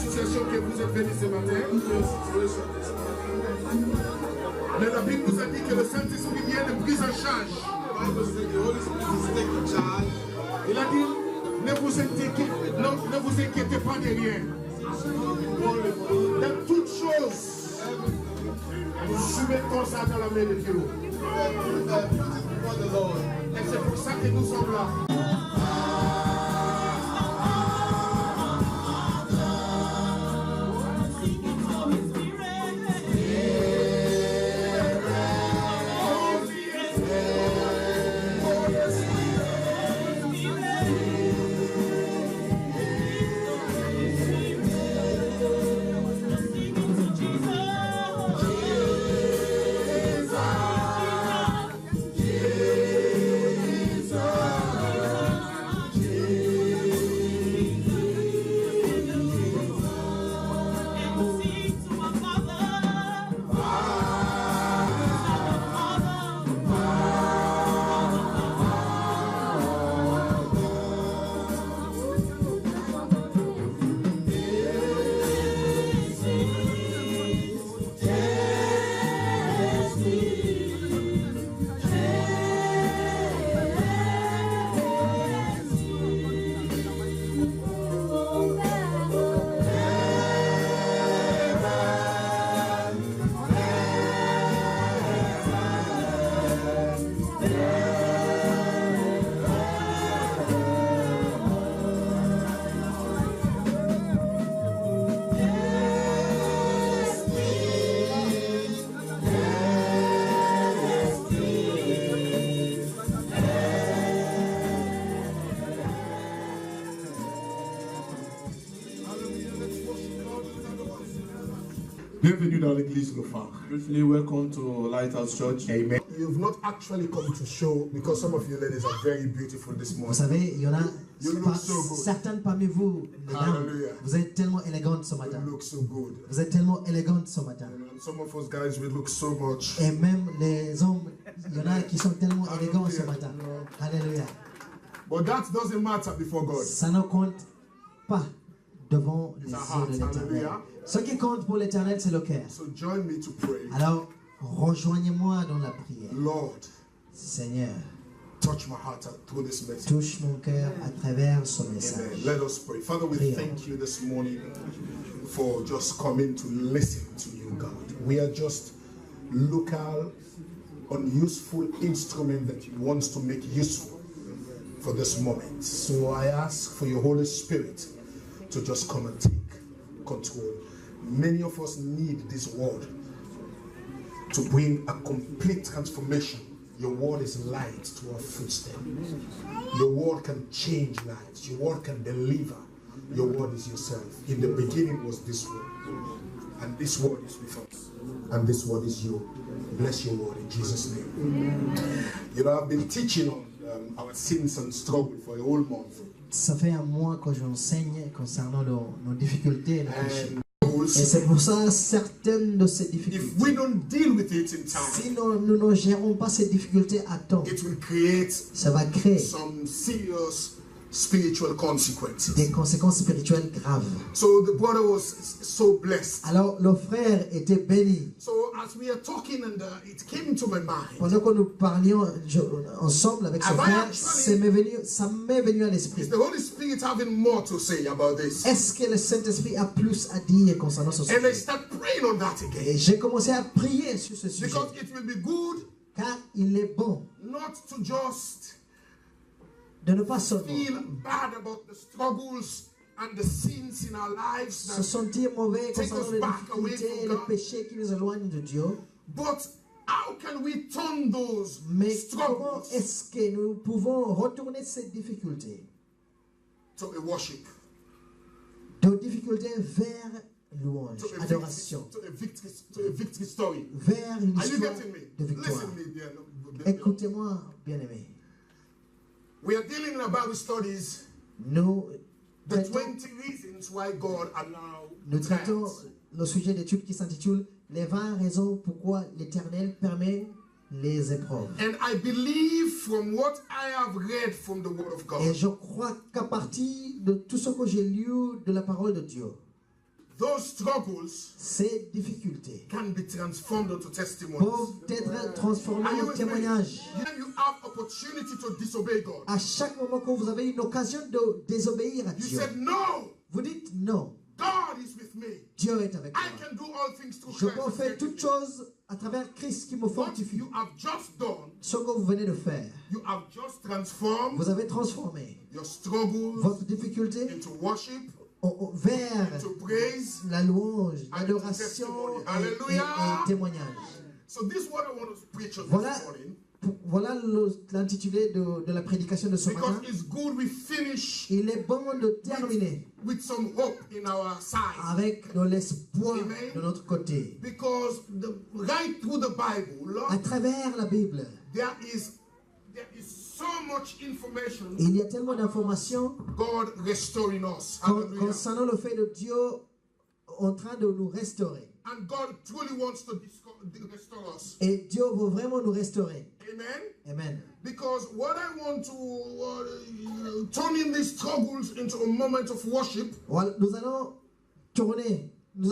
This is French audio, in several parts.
situation que vous êtes venu ce matin. Mais la Bible nous a dit que le Saint-Esprit vient de prise en charge. Il a dit, ne vous inquiétez pas de rien. Dans toutes choses, nous soumettons ça dans la main de Dieu. Et c'est pour ça que nous sommes là. Bienvenue dans l'église Le Phare. Welcome to Lighthouse Church. Amen. You've not actually come to show because some of you ladies are very beautiful this morning. Vous savez, il y en a so certaines parmi vous, mesdames, vous êtes tellement élégantes ce matin. You look so good. Vous êtes tellement élégantes ce matin. And some of us guys we look so much. Et même les hommes, il y en a qui sont tellement élégants ce matin. Alléluia. But that doesn't matter before God. Ça ne compte pas devant les yeux de l'Éternel. Ce qui compte pour l'Éternel, c'est le cœur. So join me to pray. Alors, rejoignez-moi dans la prière. Lord, Seigneur, touch my heart through this message. touche mon cœur à travers ce Amen. message. Let us pray. Father, we thank you this morning for just coming to listen to you, God. We are just local, unuseful instrument that you want to make useful for this moment. So I ask for your Holy Spirit to just come and take control. Many of us need this word to bring a complete transformation. Your word is light to our footsteps. Your word can change lives. Your word can deliver. Your word is yourself. In the beginning was this word. And this word is with us. And this word is you. Bless your word in Jesus' name. Amen. You know, I've been teaching on our sins and struggle for a whole month. Ça fait un mois que j'enseigne concernant nos difficultés et nos péchés. Et c'est pour ça certaines de ces difficultés. If we don't deal with it in time, si nous ne gérons pas ces difficultés à temps, it will create ça va créer some serious spiritual consequences. Des conséquences spirituelles graves. So the brother was so blessed. Alors le frère était béni. So as we are talking and it came into my mind. Pendant que nous parlions ensemble avec ce frère, ça m'est venu à l'esprit. Is the Holy Spirit having more to say about this? Est-ce que le Saint-Esprit a plus à dire concernant ce sujet? And I start praying on that again. Et j'ai commencé à prier sur ce sujet. Because it will be good. Car il est bon. Not to just de ne pas seulement feel bad about the struggles and the sins in our lives se sentir mauvais concernant les difficultés et les péchés qui nous éloignent de Dieu. But how can we turn those Mais struggles comment est-ce que nous pouvons retourner ces difficultés to a worship, de difficultés vers louange, adoration, to a victory story, vers une histoire de victoire. Listen me, dear. Écoutez-moi, bien-aimé. We are dealing in Bible studies. The 20 reasons why God allowed nous traitons le sujet d'étude qui s'intitule Les 20 raisons pourquoi l'Éternel permet les épreuves. And I believe from what I have read from the Word of God. Et je crois qu'à partir de tout ce que j'ai lu de la parole de Dieu, those struggles ces difficultés can be transformed into testimonies. peuvent être transformées Are you en with me? témoignages. When you have opportunity to disobey God, À chaque moment que vous avez une occasion de désobéir à you Dieu, said, no, vous dites non, God is with me. Dieu est avec I moi. can do all things through Je Christ. peux who faire strengthens toutes me. choses à travers Christ qui me What fortifie. you have just done, Ce que vous venez de faire, you have just transformed vous avez transformé your struggles votre difficulté into worship, vers into praise. la louange, And l'adoration testimony. et Hallelujah. témoignage. So this is what I want to preach on Voilà, this morning. voilà l'intitulé de la prédication de ce Because matin. it's good we finish Il est bon de terminer with some hope in our side. avec de l'espoir Amen. de notre côté. Because right through the Bible, À travers la Bible, there is so much information. il y a tellement d'informations God restoring us. Hallelujah. concernant le fait de Dieu en train de nous restaurer. And God truly wants to restore us. Et Dieu veut vraiment nous restaurer. Amen. Amen. Because what I want to turn in these struggles into a moment of worship. Voilà, nous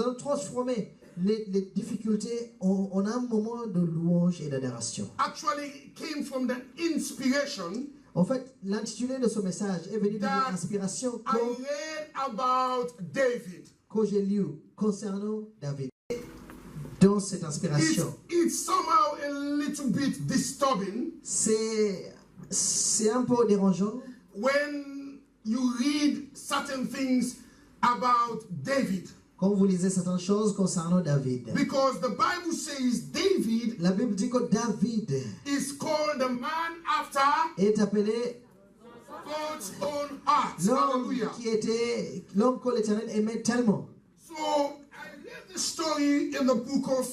allons transformer les difficultés en un moment de louange et d'adoration. Actually came from the inspiration. En fait, l'intitulé de ce message est venu de l'inspiration I read about David. que j'ai lu concernant David. Dans cette inspiration, It's somehow a little bit disturbing c'est un peu dérangeant when you read certain things about David. quand vous lisez certaines choses concernant David. Because the Bible says David La Bible dit que David is called a man after est appelé God's own heart. l'homme Hallelujah. l'homme que l'Éternel aimait tellement. So I read the story in the book of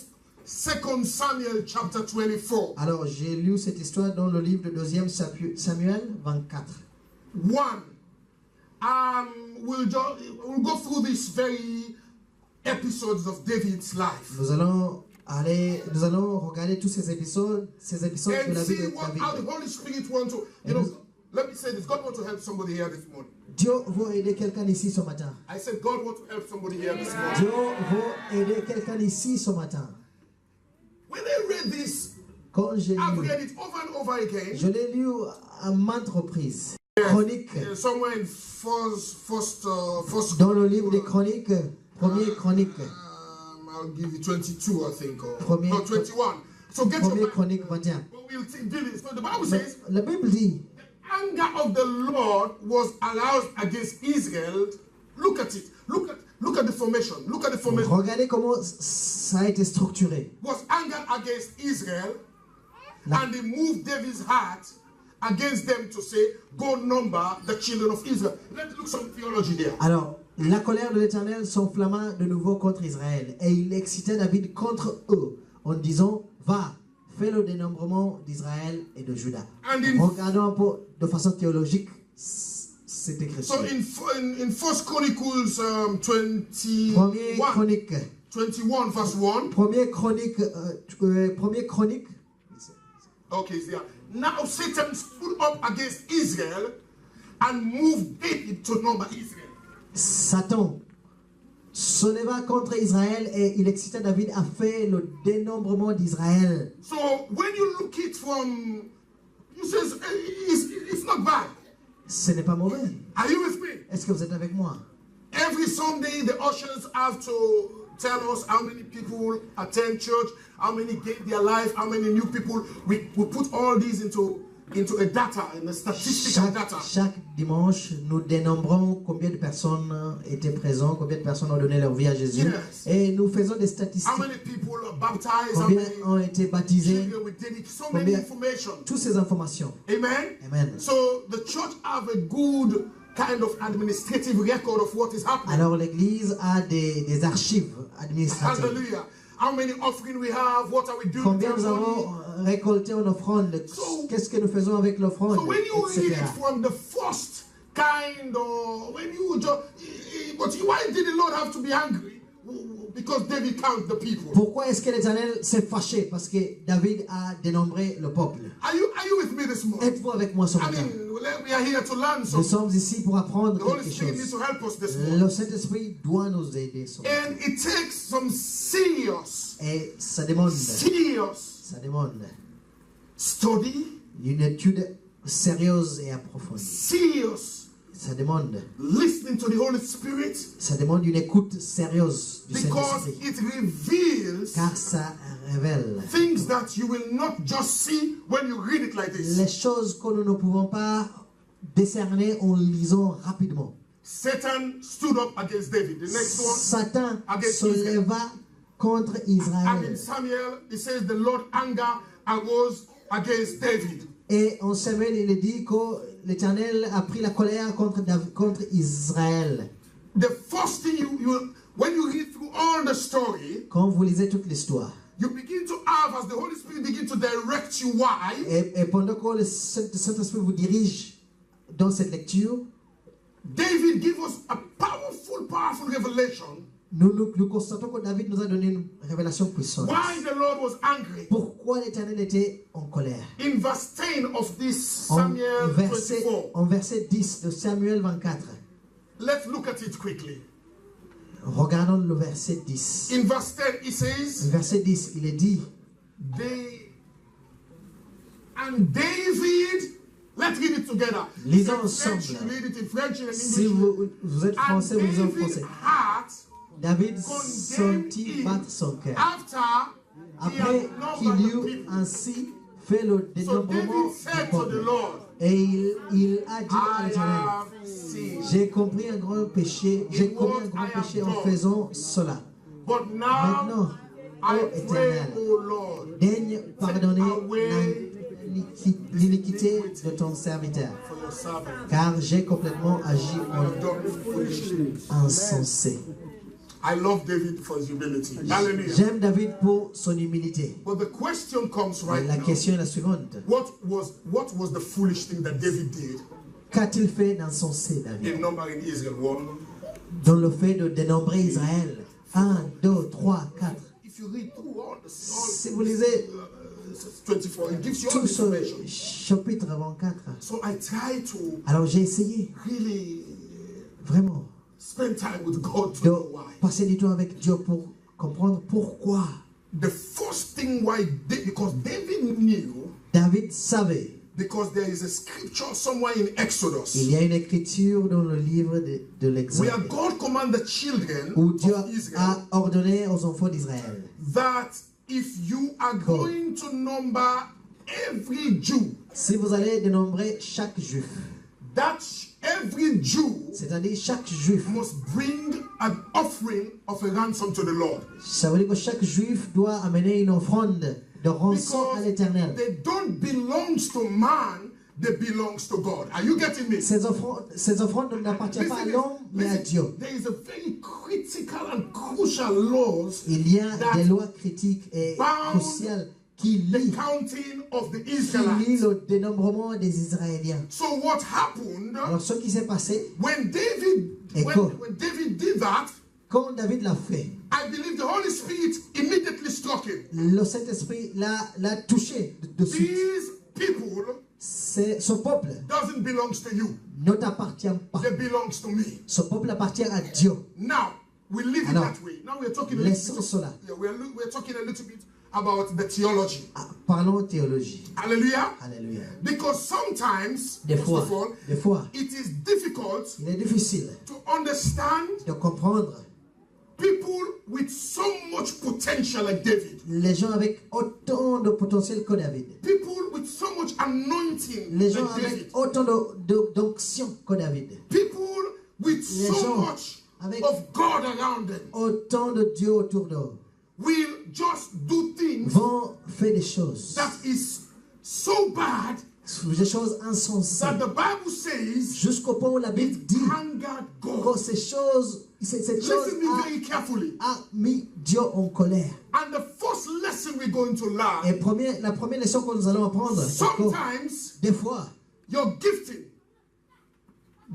2 Samuel chapter 24. Alors j'ai lu cette histoire dans le livre de 2 Samuel 24. We'll go through these very episodes of David's life. Nous allons regarder tous ces épisodes de And la vie see de how the David. Holy Spirit wants to, let me say this, God wants to help somebody here this morning. Dieu veut aider quelqu'un ici ce matin. I said God wants to help somebody here this morning. Dieu veut aider quelqu'un ici ce matin. When I read this, Quand j'ai I've lu, read it over and over again. je l'ai lu à maintes reprises. Chronique, Somewhere in first dans le livre des Chroniques, premier Chronique, I'll give you 22, I think, or Premier- no, 21. So get premier your Chronique 21. But we'll deal it. So the Bible Mais says, la Bible dit, anger of the Lord was aroused against Israel. Look at it. Look at the formation. Look at the formation. regardez comment ça a été structuré. Was anger against Israel, La- and he moved David's heart against them to say, go number the children of Israel. Let's look some theology there. Alors, la colère de l'Éternel s'enflamma de nouveau contre Israël, et il excita David contre eux, en disant, va, fais le dénombrement d'Israël et de Juda. And in- Regardons un peu de façon théologique cette écriture. So in First Chronicles 21, Premier Chronique, 21 verse 1. premier Chronique, Okay, it's there. Now Satan stood up against Israel and moved David to number Israel. Satan se leva contre Israël et il excita David à faire le dénombrement d'Israël. So when you look it from, you says it's not bad. Ce n'est pas mauvais. Are you with me? Est-ce que vous êtes avec moi? Every Sunday the ushers have to tell us how many people attend church, how many gave their life, how many new people. We put all these into a data, in a statistical data. Chaque dimanche, nous dénombrons combien de personnes étaient présentes, combien de personnes ont donné leur vie à Jésus. Yes. Et nous faisons des How statistiques. many people are baptized, how Combien many ont été baptisés. children we did it, so many Combien, information. toutes ces informations. Amen. Amen. So the church have a good kind of administrative record of what is happening. Alors l'église a des archives administratives. Hallelujah. How many offering we have, what are we doing? Combien nous with our money? avons récolté en offrande, So- qu'est-ce que nous faisons avec l'offrande, So when you read etc. it from the first kind, or when you just, but why did the Lord have to be angry Because David counted the people. Pourquoi est-ce que l'Éternel s'est fâché? Parce que David a dénombré le peuple. Are you with me this morning? Êtes-vous avec moi ce I matin? mean, we are here to learn Nous something. sommes ici pour apprendre The Holy quelque Spirit needs chose. to help us this morning. Le Saint-Esprit doit nous aider. ce matin. And it takes some serious Et ça demande study, une étude sérieuse et approfondie. serious Ça demande listening to the Holy Spirit, une écoute sérieuse du because Saint-Esprit. it reveals Car ça révèle things that you will not just see when you read it like this. les choses que nous ne pouvons pas décerner en lisant rapidement. Satan stood up against David. The next one. Satan Against se Israel. leva contre And in Israël. Samuel, it says the Lord anger arose against David. Et en Samuel, il est dit que l'Éternel a pris la colère contre Israël. The first thing when you read through all the story, Quand vous lisez toute l'histoire, you begin to have, as the Holy Spirit begin to direct you why, et pendant que le Saint-Esprit vous dirige dans cette lecture, David give us a powerful revelation nous constatons que David nous a donné une révélation puissante. why the Lord was angry. Pourquoi l'Éternel était en colère? In verse 10 of this Samuel 24. En verset 10 de Samuel 24. Let's look at it quickly. Regardons le verset 10. In verse 10 it says, Verset 10, il est dit, and David, let's read it together. lisons In French, ensemble. you read it in French and in Si English. vous êtes And français, vous lisez en David's français. heart David condemned sentit him battre son cœur. after he Après had qu'il numbered the eut people. ainsi fait le So dénombrement David said du to the peuple. Lord, Et il a dit à I l'Éternel, have sinned. j'ai commis un grand péché en faisant cela. But now Maintenant, I ô pray, Éternel, O Lord, daigne pardonner away l'iniquité de ton serviteur, for your servant. car j'ai complètement agi I've done foolishly. en insensé. I love David for his humility. Hallelujah. J'aime David pour son humilité. But the question comes Et right la now. question est la suivante. What was the foolish thing that David did Qu'a-t-il fait d'insensé, David, in numbering Israel? One. dans le fait de dénombrer Israël? 1, 2, 3, 4. If you read through all Si vous lisez 24, it gives you all tout the ce information. chapitre 24, So I try to alors j'ai essayé really vraiment spend time with God to de know why. passer du temps avec Dieu pour comprendre pourquoi. The first thing why, because David knew, David savait. because there is a scripture somewhere in Exodus Il y a une écriture dans le livre de where l'Exode God commanded the children où Dieu of Israel a ordonné aux enfants d'Israël that if you are going to number every Jew, si vous allez dénombrer chaque juif, that every Jew c'est-à-dire chaque juif, must bring an offering of a ransom to the Lord. ça veut dire que chaque juif doit amener une offrande de rançon à Because l'Éternel. they don't belong to man, they belong to God. Are you getting me? Ces offrandes n'appartiennent pas à l'homme, mais à Dieu. there is a very critical and crucial laws Il y a des lois critiques et cruciales qui the lient counting of the Israelites. le dénombrement des Israéliens. So what happened Alors ce qui s'est passé, when David when David did that, quand David l'a fait, I believe the Holy Spirit immediately struck him. le Saint-Esprit l'a touché de suite. These people Ce peuple doesn't belong to you. ne t'appartient pas. They belong to me. Ce peuple appartient à Dieu. Now we live it Alors, that way. Now we're talking a laissons little cela. bit. Yeah, we're talking a little bit about the theology. Ah, parlons théologie. Hallelujah. Alléluia. Because sometimes, Des first of fois, all, it is difficult il est difficile to understand de comprendre people with so much potential like David. les gens avec autant de potentiel que David. People with so much anointing Les gens like David. avec autant d'onction que David. People with Les so gens much avec of God around them autant de Dieu autour d'eux will just do things vont faire des choses. that is so bad Des choses insensées. that the Bible says Jusqu'au point où la Bible it dit angered que God. cette chose Listen me very carefully. a mis Dieu en colère. And the first lesson we're going to learn, Et la première leçon que nous allons apprendre, c'est que sometimes des fois, your gifting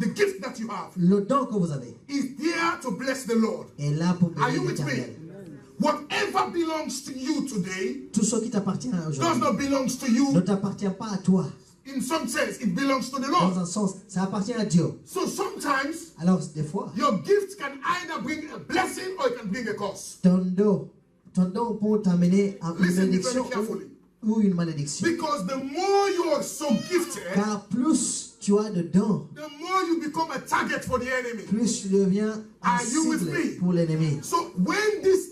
the gift that you have, le don que vous avez, is there to bless the Lord. est là pour Are bénir you with l'Éternel. me? Whatever belongs to you today Tout ce qui t'appartient does aujourd'hui not belong to you. ne t'appartient pas à toi. In some sense, it belongs to the Dans Lord. un sens, ça appartient à Dieu. So sometimes Alors, des fois, your gift can either bring a blessing or it can bring a curse. ton don peut t'amener à une Listen bénédiction very carefully. ou une malédiction. Because the more you are so gifted, Car plus tu as de dons, the more you become a target for the enemy. plus tu deviens un Are you with cible me? pour l'ennemi. So when this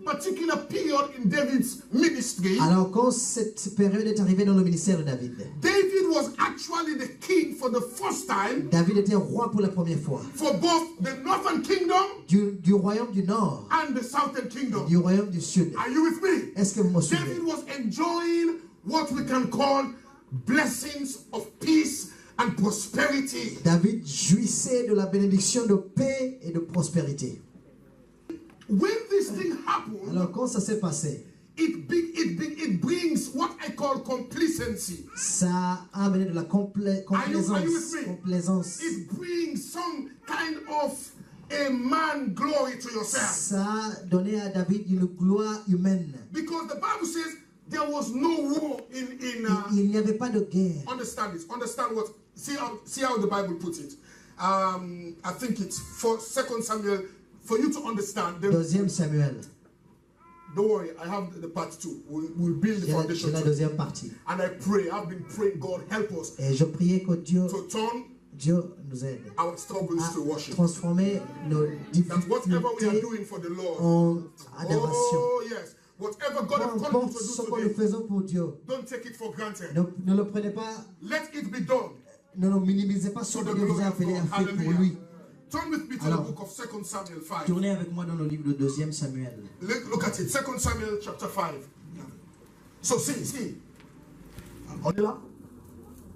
particular period in David's ministry, Alors, quand cette période est arrivée dans le ministère de David, David was actually the king for the first time David était roi pour la première fois for both the northern kingdom du royaume du nord, and the southern kingdom. du royaume du sud. Are you with me? Est-ce que vous me suivez? David was enjoying what we can call blessings of peace and prosperity. David jouissait de la bénédiction de paix et de prospérité. When this thing happened, Alors, quand ça s'est passé, it brings what I call complacency. ça a amené de la Are you with me? complaisance. It brings some kind of a man glory to yourself. Ça a donné à David une gloire humaine. Because the Bible says there was no war in Il n'y avait pas de guerre. understand this. Understand what, see how the Bible puts it. I think it's for 2 Samuel, for you to understand. Deuxième Samuel. Don't worry, I have the part 2. We'll build the C'est foundation. la deuxième partie. And I pray, I've been praying, God help us Et je priais que to turn Dieu nous aide our struggles à to worship. transformer nos That whatever we are difficultés doing for the Lord, en adoration. oh yes, whatever God has Peu called you importe to ce do que nous today, faisons pour Dieu, don't take it for granted. ne le prenez pas, Let it be done ne minimisez pas ce to que the Dieu vous glory a of appelé God. à faire pour lui. Hallelujah. Turn with me to Alors, the book of 2 Samuel 5. Tournez avec moi dans le livre de 2 Samuel. Look at it, 2 Samuel chapter 5. So see. On est là?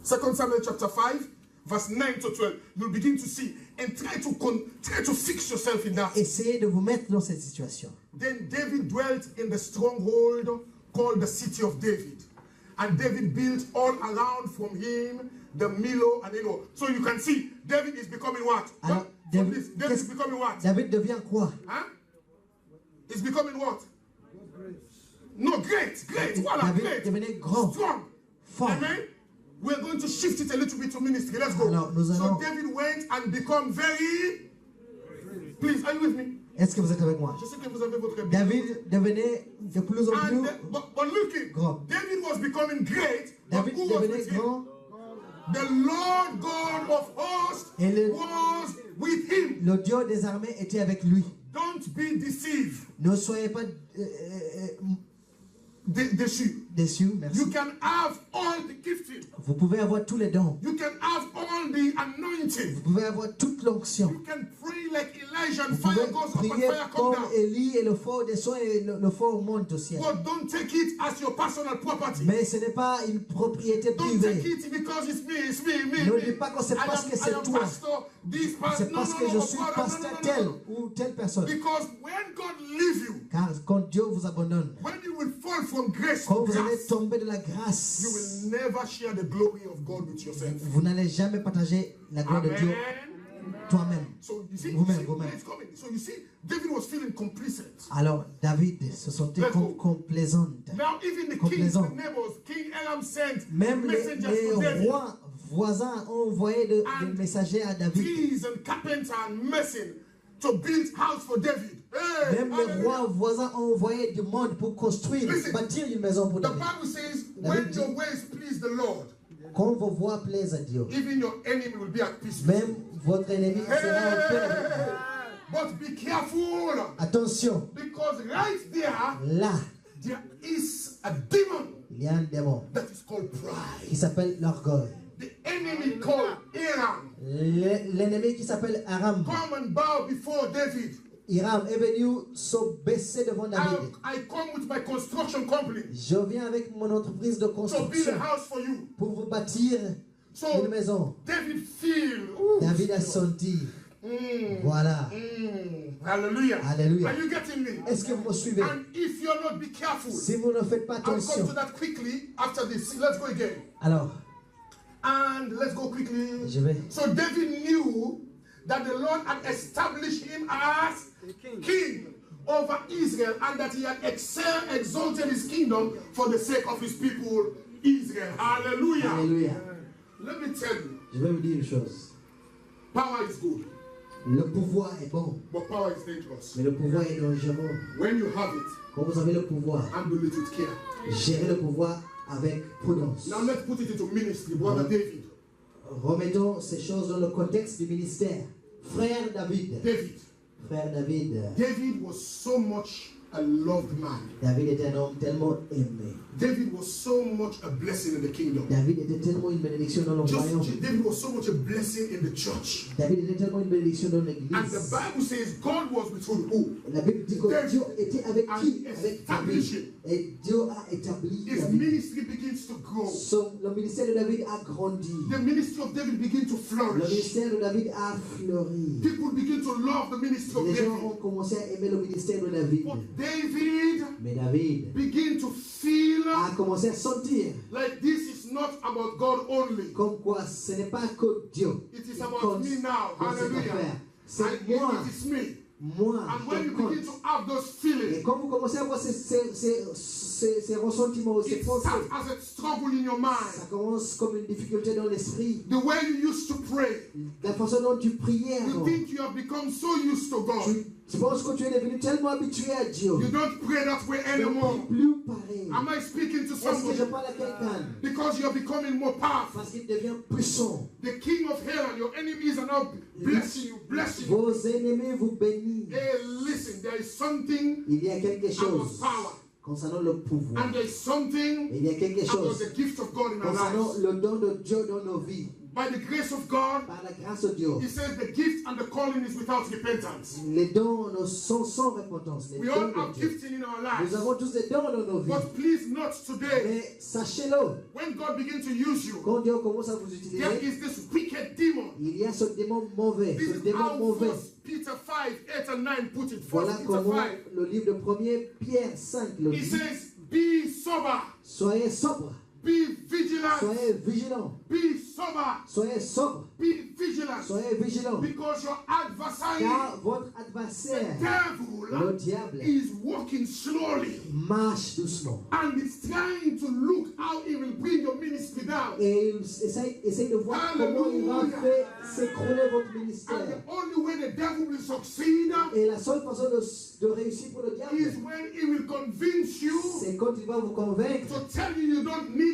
2 Samuel chapter 5, verse 9 to 12. You'll begin to see and try to fix yourself in that. Essayez de vous mettre dans cette situation. Then David dwelt in the stronghold called the city of David. And David built all around from him the Millo and Eno. So you can see, David is becoming what? Alors, David is becoming what? David devient quoi? Huh? He's becoming what? No, great. Voilà, David great. devenait grand, Strong. fort. Amen. We're going to shift it a little bit to ministry. Let's go. Alors, nous So allons- David went and become very... Please, are you with me? Est-ce que vous êtes avec moi? Je sais que vous avez votre Bible. David devenait de plus en plus. But look, Grand. David was becoming great. But David who was devenait with him? grand. The Lord God of hosts Et le- was with him. Le Dieu des armées était avec lui. Don't be deceived. Ne soyez pas Déçu. déçus. Merci. You can have all the gifting. Vous pouvez avoir tous les dons. You can have all the anointing. Vous pouvez avoir toute l'onction. You can pray like Elijah and Vous pouvez fire goes up and prier fire come comme down. Élie et le feu descend et le feu monte au ciel. But don't take it as your personal property. Mais ce n'est pas une propriété Don't take privée. it because it's me. Ne dis pas que c'est parce que c'est toi. Pastor, this pastor. C'est parce que je suis pasteur tel ou telle personne. Because when God leaves you, Car quand Dieu vous abandonne, when you will fall from grace quand to vous allez grace, tomber de la you grâce, will never share the glory of God with yourself. vous n'allez jamais partager la gloire de Dieu Amen. toi-même. So you see, Vous-même, where vous-même. it's coming. So you see, David was feeling complacent. Alors David se sentait Let's go. complaisante. Now even the kings, Complaisant. the neighbors, King Elam sent Même messengers les to David. rois voisins ont envoyé des messagers à David. Trees and carpenter and mason to build house for David. Hey, Même les hallelujah. rois voisins ont envoyé du monde pour construire, Listen. bâtir une maison pour The David. Bible says, David when your ways please the Lord, Quand vos voix plaisent à Dieu, even your enemy will be at peace with même you. votre ennemi sera en paix avec vous. But be careful, Attention, because right là, there is a demon il y a un démon that is called pride. qui s'appelle l'orgueil. The enemy called Aram L'ennemi qui s'appelle Aram. come and bow before David. Aram est venu se baisser devant David. I come with my construction company Je viens avec mon entreprise de to build construction a house for you. pour vous bâtir So une maison. David feel. David a senti. Voilà. Hallelujah. Hallelujah. Are you getting me? Est-ce que vous me suivez? And if you're not be careful, Si vous ne faites pas I'll come attention. to that quickly after this. Let's go again. Alors, And let's go quickly. Je vais. So David knew that the Lord had established him as king over Israel, and that he had exalted his kingdom for the sake of his people, Israel. Hallelujah. Alléluia. Let me tell you, Je vais vous dire une chose. power is good, Le pouvoir est bon, but power is dangerous. mais le pouvoir est dangereux. When you have it, Quand vous avez le pouvoir, handle it with care. gérez le pouvoir avec prudence. Now let's put it into ministry, brother David. Remettons ces choses dans le contexte du ministère. Frère David. Frère David. David was so much a loved man. David était un homme tellement aimé. David was so much a blessing in the kingdom. David était tellement une bénédiction dans le royaume. David was so much a blessing in the church. David était tellement une bénédiction dans And the l'église. Bible says God was with who? La Bible dit que Dieu était avec qui? And Avec established David. him. Et Dieu a établi His David. ministry begins to grow. Le ministère de David a grandi. The ministry of David begins to Le flourish. ministère de David a fleuri. People begin to love the ministry of Les gens David. ont commencé à aimer le ministère de David. But David Mais David began to feel a commencé à sentir like this is not about God only. comme quoi ce n'est pas que Dieu. It is about me now. Hallelujah. C'est It moi. is me. Moi. And when you qui compte. begin to have those Et feelings, quand vous commencez à avoir ces ressentiments, ces it pensées, starts as a struggle in your mind. ça commence comme une difficulté dans l'esprit. The way you used to pray, La façon dont tu priais you avant. think you have become so used to God. Tu penses que tu es devenu tellement habitué à Dieu. You don't pray that way Tu ne anymore. pries plus pareil. Am I speaking to Est-ce que je somebody? parle à quelqu'un? Because you are becoming more powerful. Parce qu'il devient puissant. The king of hell and your enemies are now blessing you, blessing you. Vos ennemis vous bénissent. Hey, listen, there is something Il y a quelque about chose power. concernant le pouvoir. And there is something Il y a quelque about chose the gift of God in our concernant lives. le don de Dieu dans nos vies. By the grace of God, Par la grâce de Dieu. he says the gift and the calling is without repentance. Les dons sont sans repentance. Les We dons all de have Dieu. gifting in our Nous lives. avons tous des dons dans nos vies. But please note today, Mais sachez-le, when God begins to use you, quand Dieu commence à vous there utiliser, is this wicked demon. il y a ce démon mauvais. This Ce is démon how mauvais. 1 Peter 5, 8 and 9 put it. 1 Voilà Peter comment 5. le livre de 1er Pierre 5 le He dit. says, be sober, Soyez sobre, be vigilant, soyez vigilants, be sober, soyez sobre, be vigilant. soyez vigilants. Because your adversary, Car votre the adversaire, devil, le diable, is walking slowly. marche doucement. And it's trying to look how he will bring your ministry down. Et il essaye de voir comment il va Alléluia. faire s'écrouler votre And ministère. the only way the devil will succeed Et la seule façon de réussir pour le is diable, when he will convince you c'est quand il va vous convaincre. to tell you don't need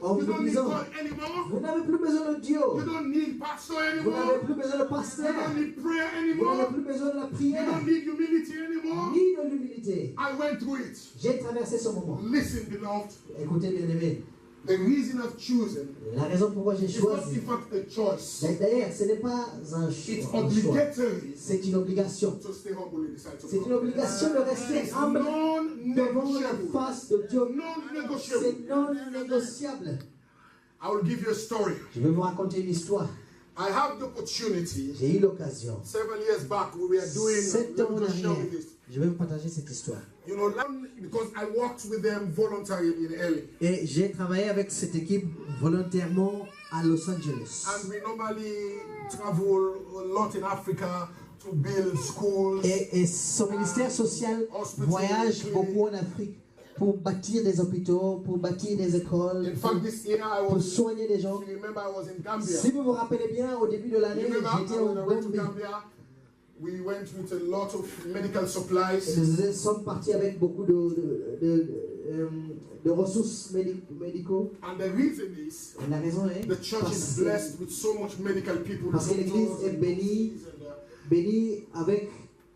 En you vous don't need disant, God anymore. vous n'avez plus besoin de Dieu. You don't need pastor Vous n'avez anymore. plus besoin de You pasteur. don't need prayer Vous n'avez anymore. plus besoin de la You prière. don't need humility anymore. Ni de l'humilité. I went through it. J'ai traversé ce moment. Listen, beloved. Écoutez, bien aimé. The reason I've chosen La raison pourquoi j'ai is not choisi. in fact a choice. D'ailleurs, ce n'est pas un It's choix. obligatory C'est une obligation. to stay humble in the sight of C'est une God. obligation de rester humble devant la Non-negotiable. face de Dieu. Non-negotiable. C'est non négociable. I will give you a story. Je vais vous raconter une histoire. I have the opportunity. J'ai eu l'occasion. 7 years back, we were doing. 7 Let ans me en just share arrière, with this. je vais vous partager cette histoire. You know, because I worked with them voluntarily in LA. Et j'ai travaillé avec cette équipe volontairement à Los Angeles. And we normally travel a lot in Africa to build schools. Et son ministère social voyage beaucoup en Afrique pour bâtir des hôpitaux, pour bâtir des écoles, In fact, this year I pour was. soigner des gens. If you remember, I was in Gambia. Si vous vous rappelez bien, au début de l'année, You remember j'étais when I en went to Gambie. Gambia? We went with a lot of medical supplies. Et nous sommes partis avec beaucoup de ressources médicaux. And the reason is Et la raison est the church is blessed with so much medical people. parce que l'église doctors est and bénie, and, bénie avec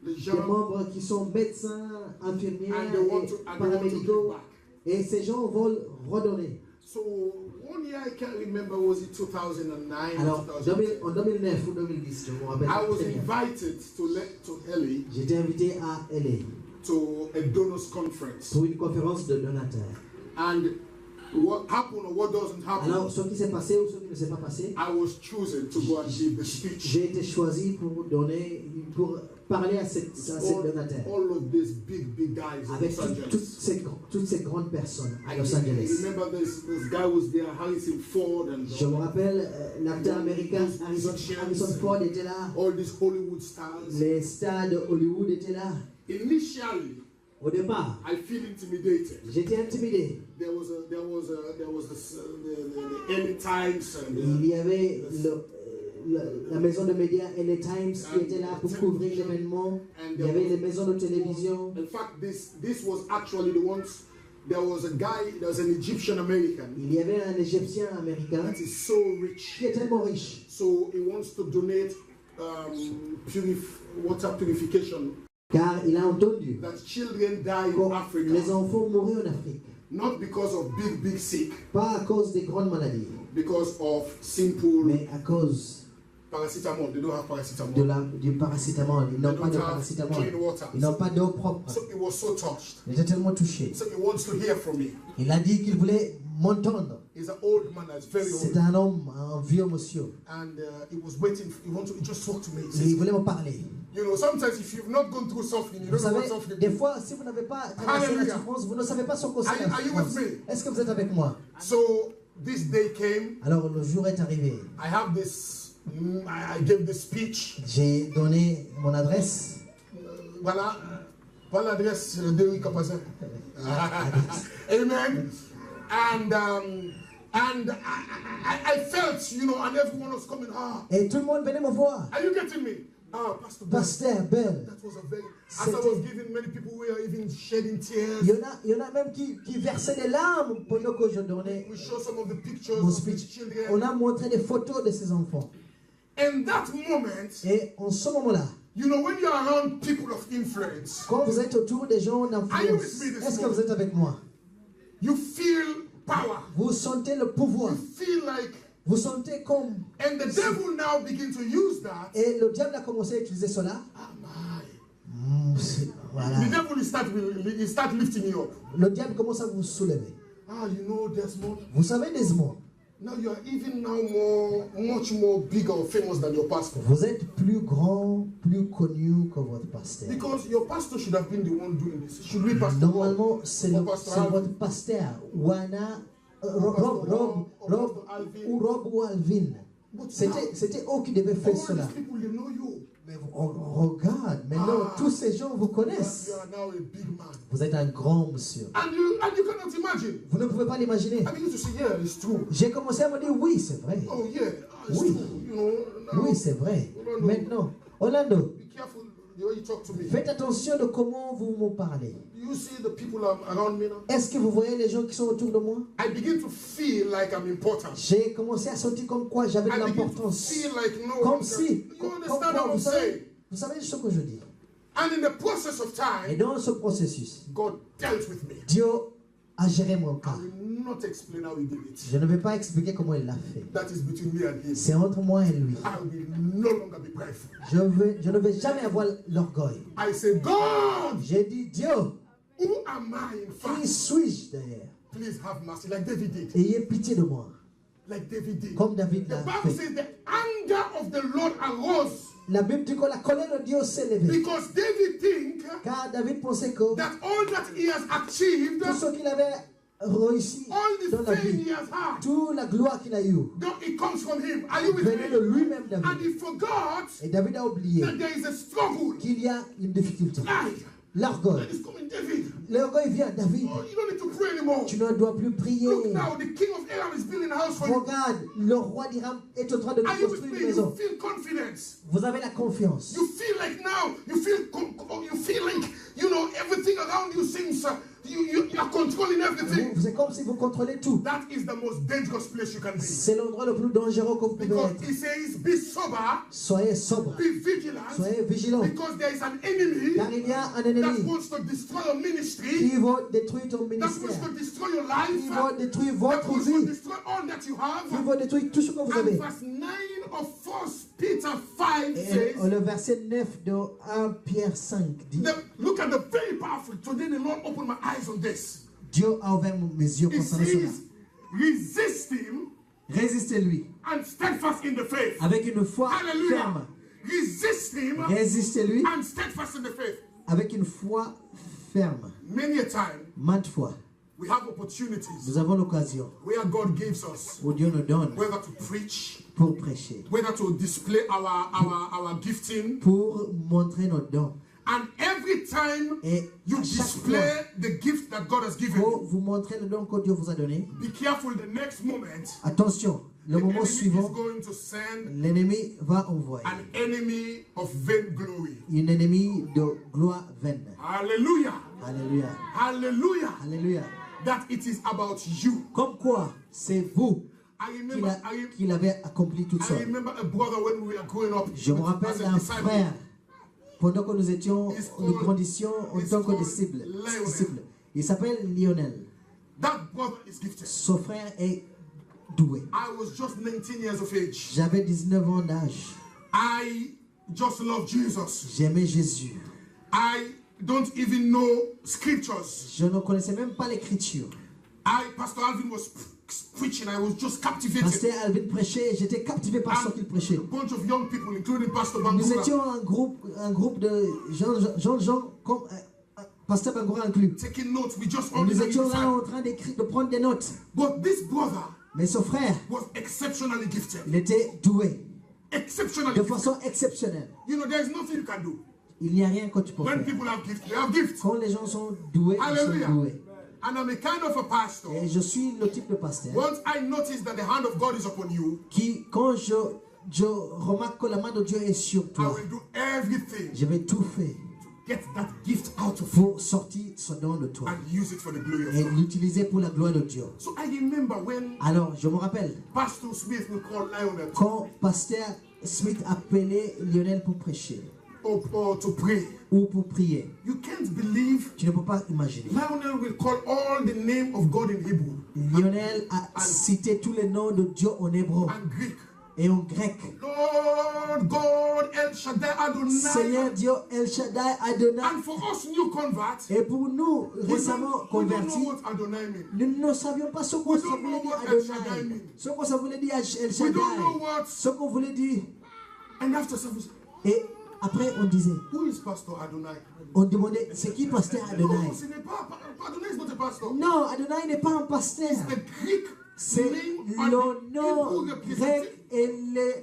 les des gens, membres qui sont médecins, infirmières and they want et to give paramédicaux. back. Et ces gens veulent redonner. So one year I can't remember, was it 2009 Alors, or 2010? en 2009 ou 2010, je me rappelle I was très bien. invited to LA J'étais invité à LA to a donors conference. pour une conférence de donateurs. And what happened or what doesn't happen, Alors, ce qui s'est passé ou ce qui ne s'est pas passé, I was chosen to go and give the speech. j'ai été choisi pour donner, pour parler à cette donataire. All of these big guys in Avec Los Angeles. toutes ces grandes personnes à Los Angeles. Remember this guy was there, Harrison Ford, and Je me rappelle, l'acteur américain Harrison Ford était là. all these Hollywood stars. Les stars de Hollywood étaient là. Initially, Au départ, I feel intimidated. j'étais intimidé. There was the Early Times and Il y avait la maison de médias LA Times qui était là pour couvrir l'événement. Il y avait les maisons de télévision. in fact, this was actually the ones. There was an Egyptian American Il y avait un Égyptien américain that is so rich. qui est tellement riche. So he wants to donate water purification. Car il a entendu That children die in que Africa, les enfants mouraient en Afrique. not because of big sick, Pas à cause des grandes maladies, because of simple mais à cause paracetamol. They don't have paracetamol. du paracétamol. Ils n'ont They pas don't de have paracétamol. clean water. Ils n'ont pas d'eau propre. So he was so touched. Il était tellement touché. So he wants to hear from me. Il a dit qu'il voulait m'entendre. He's an old man that's very C'est old. un homme, un vieux monsieur. And he was waiting. He just talk to me. He Et says, il voulait me parler. you know, sometimes if you've not gone through suffering, you Vous don't know what savez, suffering des is. fois, si vous n'avez pas traversé la Hallelujah. souffrance, vous ne savez pas ce que c'est la Are you souffrance. with me? Est-ce que vous êtes avec moi? So this day came. Alors le jour est arrivé. I have this. I gave this speech. J'ai donné mon adresse. Voilà. Voilà l'adresse, c'est le Derry Capazin. Amen. And I felt, you know, and everyone was coming. Et tout le monde venait me voir. Are you getting me? Pastor Ben. Pasteur Ben. That was a very. As I was giving, many people were even shedding tears. Il y en a même qui versaient des larmes pendant que je donnais We show some of the pictures mon of these speech. children. On a montré des photos de ces enfants. And that moment, Et en ce moment-là, you know, when you're around people of influence, quand vous êtes autour des gens Are you d'influence, with me this est-ce que morning? vous êtes avec moi? you feel power. Vous sentez le pouvoir. You feel like, Vous sentez comme... and the devil now begin to use that. Et le diable a commencé à utiliser cela. Voilà. The devil he start lifting you up. Le diable commence à vous soulever. You know, Desmond. Vous savez, Desmond, Now you are even now much more bigger or famous than your pastor. vous êtes plus grand, plus connu que votre pasteur. Because your pastor should have been the one doing this. Should we, Pastor? Normalement, c'est Or Pastor Alvin? votre pasteur, Wana, Rob ou Alvin. C'était eux qui devaient faire All cela. these people, they know you. Mais regarde, maintenant, tous ces gens vous connaissent. You are now a big man. Vous êtes un grand monsieur. And you cannot imagine. Vous ne pouvez pas l'imaginer. I begin to say, yeah, it's true. J'ai commencé à me dire, oui, c'est vrai. Oh, yeah, it's Oui. true. You know, now, Oui, c'est vrai. Orlando. Maintenant, Orlando, Be careful the way you talk to me. faites attention de comment vous me parlez. You see the people around me now? Est-ce que vous voyez les gens qui sont autour de moi? I begin to feel like I'm important. J'ai commencé à sentir comme quoi j'avais de I begin to l'importance. feel like no Comme one si, can. You comme understand quoi, what I'm saying? vous savez ce que je dis. And in the process of Et time, dans ce processus, God dealt with me. Dieu a géré mon cas. I will not explain how he did it. Je ne vais pas expliquer comment il l'a fait. That is between me and him. C'est entre moi et lui. I will no longer be prideful. Je ne vais jamais avoir l'orgueil. I say, God, J'ai dit, Dieu, who am I in qui fact? suis-je d'ailleurs? Please have mercy, like David did. Ayez pitié de moi, Like David did. comme David The l'a Bible fait. says the anger of the Lord arose La Bible dit que la colère de Dieu s'est levée. because David think Car David pensait que that all that he has achieved, tout ce qu'il avait réussi all dans the la fame vie, he has had, toute la gloire qu'il a eue, it comes from him. Are you with venait de me? lui-même, And David. he forgot Et David a oublié that there is a struggle. qu'il y a une difficulté. Pride. L'orgueil. That is coming, David. L'orgueil vient, David. Oh, you don't need to pray anymore. Tu ne dois plus prier. Look now, the king of Aram is building a house for you. Regarde, le roi d'Iram est en train de Are you with construire me? une You maison. feel confidence. Vous avez la confiance. You feel like now, you feel like, you know, everything around you seems, you are controlling everything. C'est comme si vous contrôlez tout. That is the most dangerous place you can be. C'est l'endroit le plus dangereux que vous pouvez Because être. he says, be sober, Soyez sobre. be vigilant, Soyez vigilants. because there is an enemy Car il y a un that ennemi wants to destroy your ministry, qui va détruire ton that wants ministère. to destroy your Qui life, va détruire that votre wants to vie. destroy all that you Qui have. va détruire tout ce que vous And avez. verse 9 of 1 Peter 5 Et says, le verset 9 de 1 Pierre 5 dit, look at the very powerful. Today the Lord opened my eyes on this. Dieu a ouvert mes yeux It concernant cela. says, resist him Résistez-lui and steadfast in the faith. avec une foi Hallelujah. ferme. resist him Résistez-lui and steadfast in the faith. avec une foi ferme. Many a time, Maintes fois, we have opportunities nous avons l'occasion where God gives us, où Dieu nous donne whether to preach, pour prêcher, whether to display our gifting. pour montrer nos dons. And every time Et you à chaque display fois, the gift that God has given pour you, vous montrer le don que Dieu vous a donné, be careful the next moment, attention, le the moment enemy is suivant, going to send l'ennemi va envoyer an enemy of vainglory. une ennemie de gloire vaine. Hallelujah. Alléluia. Hallelujah. Alléluia. That it is about you. Comme quoi, c'est vous qu'il avait accompli toute I seule. remember a brother when we were growing up. Je me rappelle as a d'un disciple. frère, pendant que nous grandissions en tant que disciples. Il s'appelle Lionel. That brother is gifted. Son frère est doué. I was just 19 years of age. J'avais 19 ans d'âge. I just love Jesus. J'aimais Jésus. I don't even know scriptures. Je ne connaissais même pas l'écriture. Pastor Alvin was preaching. I was just captivated. Pasteur Alvin prêchait, j'étais captivé par ce qu'il prêchait. A bunch of young people, including Pastor Nous Bangura, étions un groupe de gens comme Pasteur Bangoura inclus. taking notes. We just Nous ordinary étions là en disciples. train de prendre des notes. But this brother Mais son frère, was exceptionally gifted. il était doué. Exceptionally De gifted. façon exceptionnelle. You know, there's nothing you can do. Il n'y a rien que tu peux When faire. people have gifts, they have gifts. Quand les gens sont doués, ils sont Hallelujah. doués. And I'm a kind of a pastor. Et je suis le type de pasteur Once I notice that the hand of God is upon you, qui, quand je remarque que la main de Dieu est sur I toi, will do everything je vais tout faire to get that gift out of you pour sortir ce don de toi and use it for the glory of et God. l'utiliser pour la gloire de Dieu. So I remember when Alors, je me rappelle, Pastor Smith will call Lionel quand Pasteur Smith appelait Lionel pour prêcher or to pray. ou pour prier, You can't believe tu ne peux pas imaginer. Lionel will call all the name of God in Hebrew Lionel a cité tous les noms de Dieu en hébreu and Greek. et en grec. Lord God, El Shaddai Seigneur Adonai. Dieu, El Shaddai, Adonai. And for us new converts, Et pour nous, récemment we don't know convertis, what Adonai means. nous ne savions pas ce qu'on We don't voulait know dire what El Shaddai Adonai, means. ce qu'on voulait dire El We Shaddai, don't know what. ce qu'on voulait dire. And after service, Et après, on disait, who is Pastor Adonai? on demandait, c'est qui pasteur No, Adonai? ce n'est pas. Adonai is not a pastor. Non, Adonai n'est pas un pasteur. The Greek C'est name le and the nom Hebrew grec et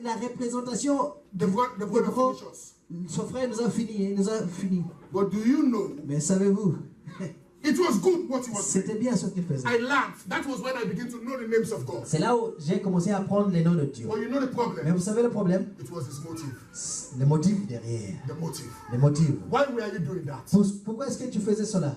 la représentation. the word Hébreu. finishes. Son frère nous a fini. But do you know? Mais savez-vous, It was good what he was saying. c'était bien ce qu'il faisait. I laughed. That was when I began to know the names of God. C'est là où j'ai commencé à apprendre les noms de Dieu. But you know the Mais problem? vous savez le problème? It was his motive. Les motifs derrière. The motive. Les motifs. Why were you doing that? Pourquoi est-ce que tu faisais cela?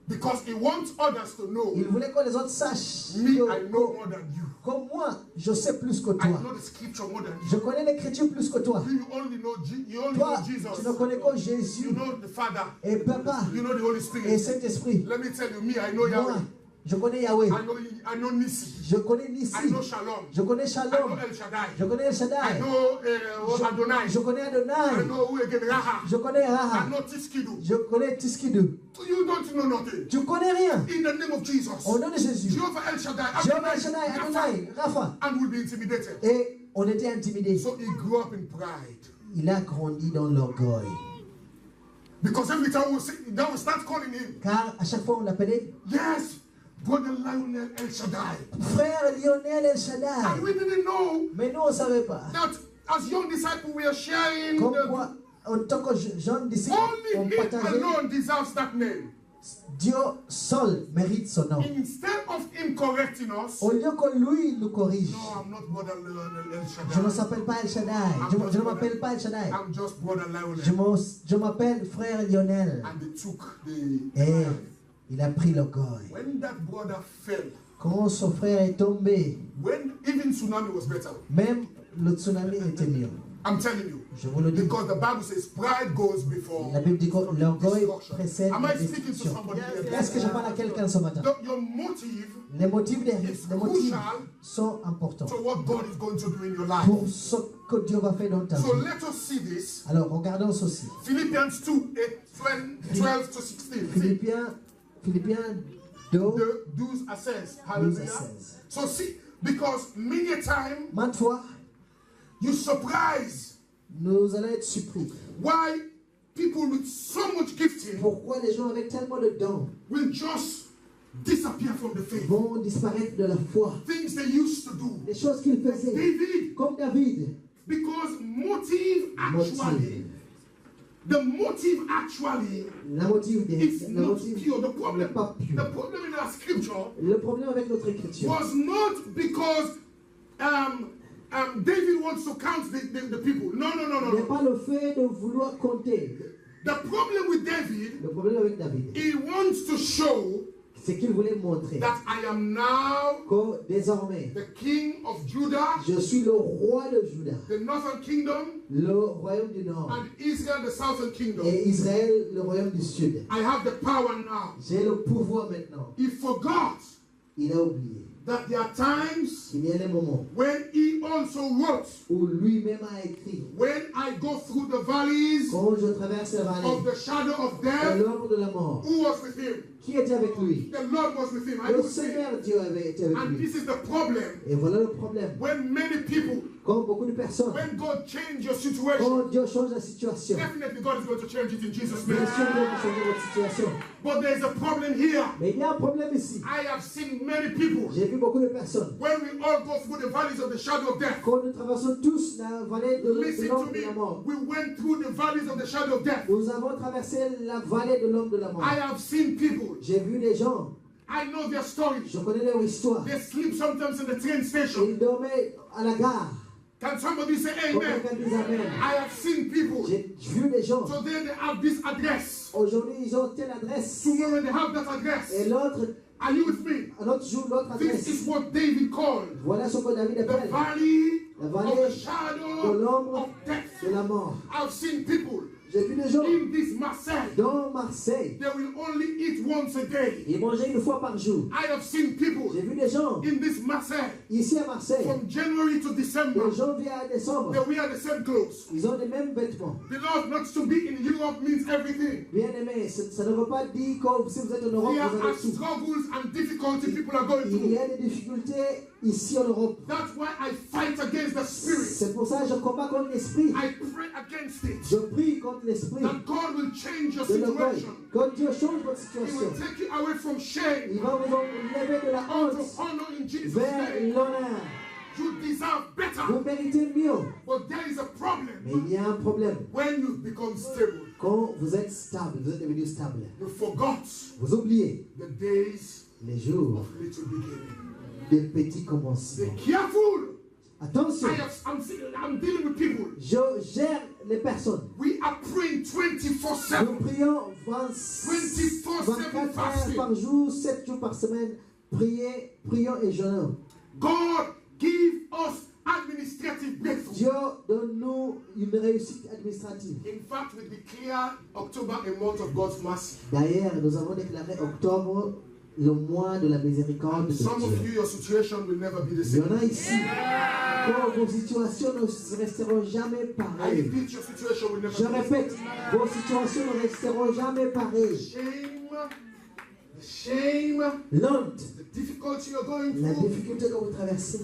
Because he wants others to know. Il voulait que les autres sachent Me, que, I know more than you. comme moi, je sais plus que I toi. know the scripture more than you. Je connais l'écriture plus que toi. You only know you only Toi, know Jesus. tu ne connais que You Jésus know the Father. et Papa You know the Holy et Spirit. Saint-Esprit. Let me tell you, me, I know Moi, Yahweh. je connais Yahweh. I know Nissi. Je connais I Nissi. know Shalom. Je connais I know Shalom. El Shaddai. Je connais El I Shaddai. know Adonai. Je connais I Adonai. know who again? Raha. Je connais I Raha. know Tiskidu. Je connais Tiskidu. You don't know nothing. Tu connais rien. In the name of Jesus. Au nom de Jésus. Jehovah El Shaddai. Jehovah El Shaddai, Adonai, Rapha. And will be intimidated. Et on était intimidés. So he grew up in pride. Il a grandi dans l'orgueil. Because every time we start calling him, Car à chaque fois on l'appelait yes, Brother Lionel El Shaddai. Frère Lionel El And Shaddai. we didn't know Mais nous on ne savait pas. that as young disciples we are sharing Comme the, quoi, en tant que jeunes disciples, on only him partageait. alone deserves that name. Dieu seul mérite son nom. Instead of him correcting us, Au lieu que lui nous corrige. no, I'm not Brother Lionel El Je ne Shaddai. s'appelle pas El Shaddai. Je ne m'appelle pas El Shaddai. I'm just Brother Lionel. Je m'appelle Frère Lionel. And they took the Et il a pris l'orgueil. when that brother fell, Quand son frère est tombé, when even tsunami was better. même le tsunami était mieux. I'm telling you. Je vous le dis. Because the Bible says pride goes before La Bible dit que l'orgueil destruction. précède Am la I speaking to destruction. somebody here? Est-ce que je parle à quelqu'un ce matin? Your motive Les motifs derrière, is les motifs crucial sont importants to what God is going to do in your life. pour ce que Dieu va faire dans ta So vie. let us see this. Alors, regardons ceci. Philippians 2, 12 to 16. Philippiens 2, The 12 à 16. 12 à Hallelujah. 16. So see, because many a time Maintes fois, you surprise nous allons être surpris. Why people with so much gifting Pourquoi les gens avec tellement de dons will just disappear from the faith. vont disparaître de la foi. Things they used to do. Les choses qu'il faisait, David, comme David. because motive actually, the motive actually La motive is la not motive pure. The n'est problem, pas pure. the problem in our scripture Le problème avec notre écriture was not because David wants to count the people. No. n'est pas le fait de vouloir compter. The problem with David, Le problème avec David, he wants to show c'est qu'il voulait montrer that I am now que désormais, the king of Judah, je suis le roi de Juda, the northern kingdom, le royaume du Nord, and Israel, the southern kingdom. et Israël, le royaume du Sud. I have the power now. J'ai le pouvoir maintenant. He forgot Il a oublié that there are times qu'il y a des moments when he also wrote, où lui-même a écrit, when I go through the valleys quand je traverse la of vallée the shadow of de death, l'ombre de la mort, who was with him? qui était avec lui? The Lord was with him. I Le would say. Seigneur Dieu avait été avec And lui. this is the problem. Et voilà le problème. When many people, Quand beaucoup de personnes, when God change your situation, quand Dieu change la situation, definitely God is going to change it in Jesus' bien name. sûr Dieu peut changer votre situation. But there is a problem here. Mais il y a un problème ici. I have seen many people, J'ai vu beaucoup de personnes. when we all go through the valleys of the shadow of death, Quand nous traversons tous la vallée de listen l'ombre to de me, la mort, we went through the valleys of the shadow of death. nous avons traversé la vallée de l'ombre de la mort. I have seen people, J'ai vu des gens, I know their stories. je connais leur histoire. They sleep sometimes in the train station. Ils dormaient à la gare. Can somebody say Quand amen? quelqu'un dit Amen. I have seen people. J'ai vu des gens. Today they have this address. Aujourd'hui, ils ont telle adresse. Tomorrow they have that address. Et l'autre, Are you with me? un autre jour, l'autre This adresse. is what David called Voilà ce que David the appelle valley la of vallée the de shadow l'ombre of death. de la mort. I've seen people J'ai vu des gens in this Marseille. dans Marseille. They will only eat once a day. Ils mangeaient une fois par jour. I have seen people J'ai vu des gens in this Marseille ici à Marseille, from January to December. de janvier à décembre. They wear the same clothes. Ils ont les mêmes vêtements. Beloved, not to be in Europe means everything. Bien aimé, ça ne veut pas dire que si vous êtes en Europe, There vous are avez tout. struggles and difficulties people are going Il y through. a des difficultés ici en Europe. That's why I fight against the spirit. C'est pour ça que je combats contre l'esprit. I pray against it. Je prie contre l'esprit That God will change your de l'orgueil. situation. Quand Dieu change votre He situation, will take you away from shame il va vous enlever de la unto honte honor in Jesus' vers name. l'honneur. You deserve better. Vous méritez mieux. But there is a Mais problem il y a un problème. when you become stable. Quand vous êtes stable, vous êtes devenu stable, You forgot vous oubliez the days les jours of little beginning. des petits Be commencements. careful. Attention, I'm dealing with people. je gère les personnes. We are praying 24/7. Nous prions 24 heures par jour, 7 jours par semaine. Prions et jeûnons. God give us administrative breakthrough. Dieu donne-nous une réussite administrative. In fact, we declare October a month of God's mercy. D'ailleurs, nous avons déclaré octobre le mois de la miséricorde de Some of Dieu. you, your situation will never be the Il y en same. a ici. Quand vos situations ne resteront jamais I pareilles. repeat, your situation will never Je be the same. répète, vos situations ne resteront jamais pareilles. Shame, L'honte, the difficulty you're going la through. difficulté que vous traversez.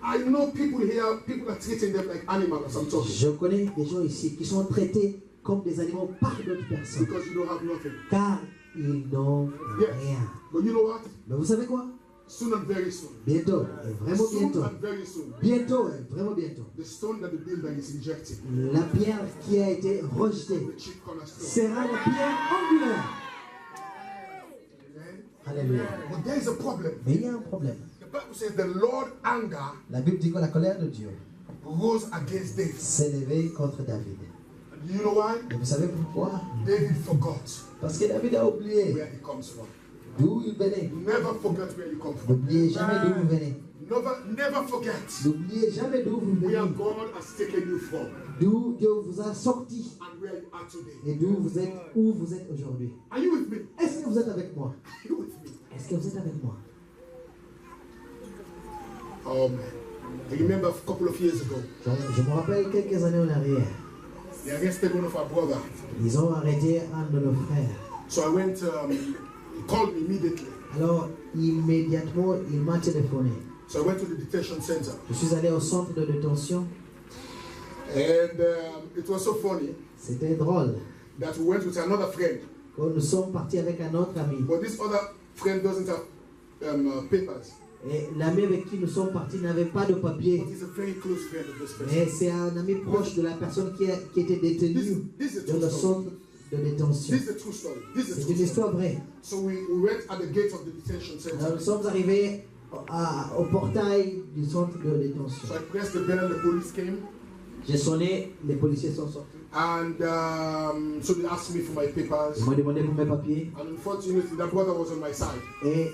I know people here, people are treating them like animals as I'm talking. Je connais des gens ici qui sont traités comme des animaux par d'autres personnes. Because you don't have nothing. Car ils n'ont Yes. rien. But you know what? Mais vous savez quoi? Soon and very soon. Bientôt, et vraiment Soon bientôt. and very soon. Bientôt, et vraiment bientôt. The stone that the builder is injecting. La pierre qui a été rejetée The chief cornerstone. sera la pierre angulaire. Amen. Alléluia. But there is a problem. Mais il y a un problème. The Bible says the Lord anger La Bible dit que la colère de Dieu rose against David. s'est levée contre David. And you know why? Et vous savez pourquoi? David forgot Parce que David a oublié where he comes from. d'où il venait. Never forget where you come from. N'oubliez jamais d'où vous venez. Never forget N'oubliez jamais d'où vous where venez. God has taken you from D'où Dieu vous a sorti and where you are today. et d'où vous êtes, où vous êtes aujourd'hui. Are you with me? Est-ce que vous êtes avec moi? Are you with me? Est-ce que vous êtes avec moi? Oh man. I remember a couple of years ago, Je me rappelle quelques années en arrière, they arrested one of our brothers. ils ont arrêté un de nos frères. So I went, he called me immediately. Alors, immédiatement, il m'a téléphoné. So I went to the detention center. Je suis allé au centre de détention And it was so funny C'était drôle. that we went with another friend. Quand nous sommes partis avec un autre ami. But this other friend doesn't have papers. Et l'ami avec qui nous sommes partis n'avait pas de papier. But he's a very close friend of this person. Mais c'est un ami proche de la personne qui était détenue dans le centre de détention. This is a true story. This is a C'est true une histoire story. vraie. So we went at the gate of the detention center. Alors nous sommes arrivés au portail du centre de détention. So I pressed the bell and the police came. J'ai sonné, les policiers sont sortis. And so they asked me for my papers. Ils m'ont demandé pour mes papiers. And unfortunately, that brother was on my side. Et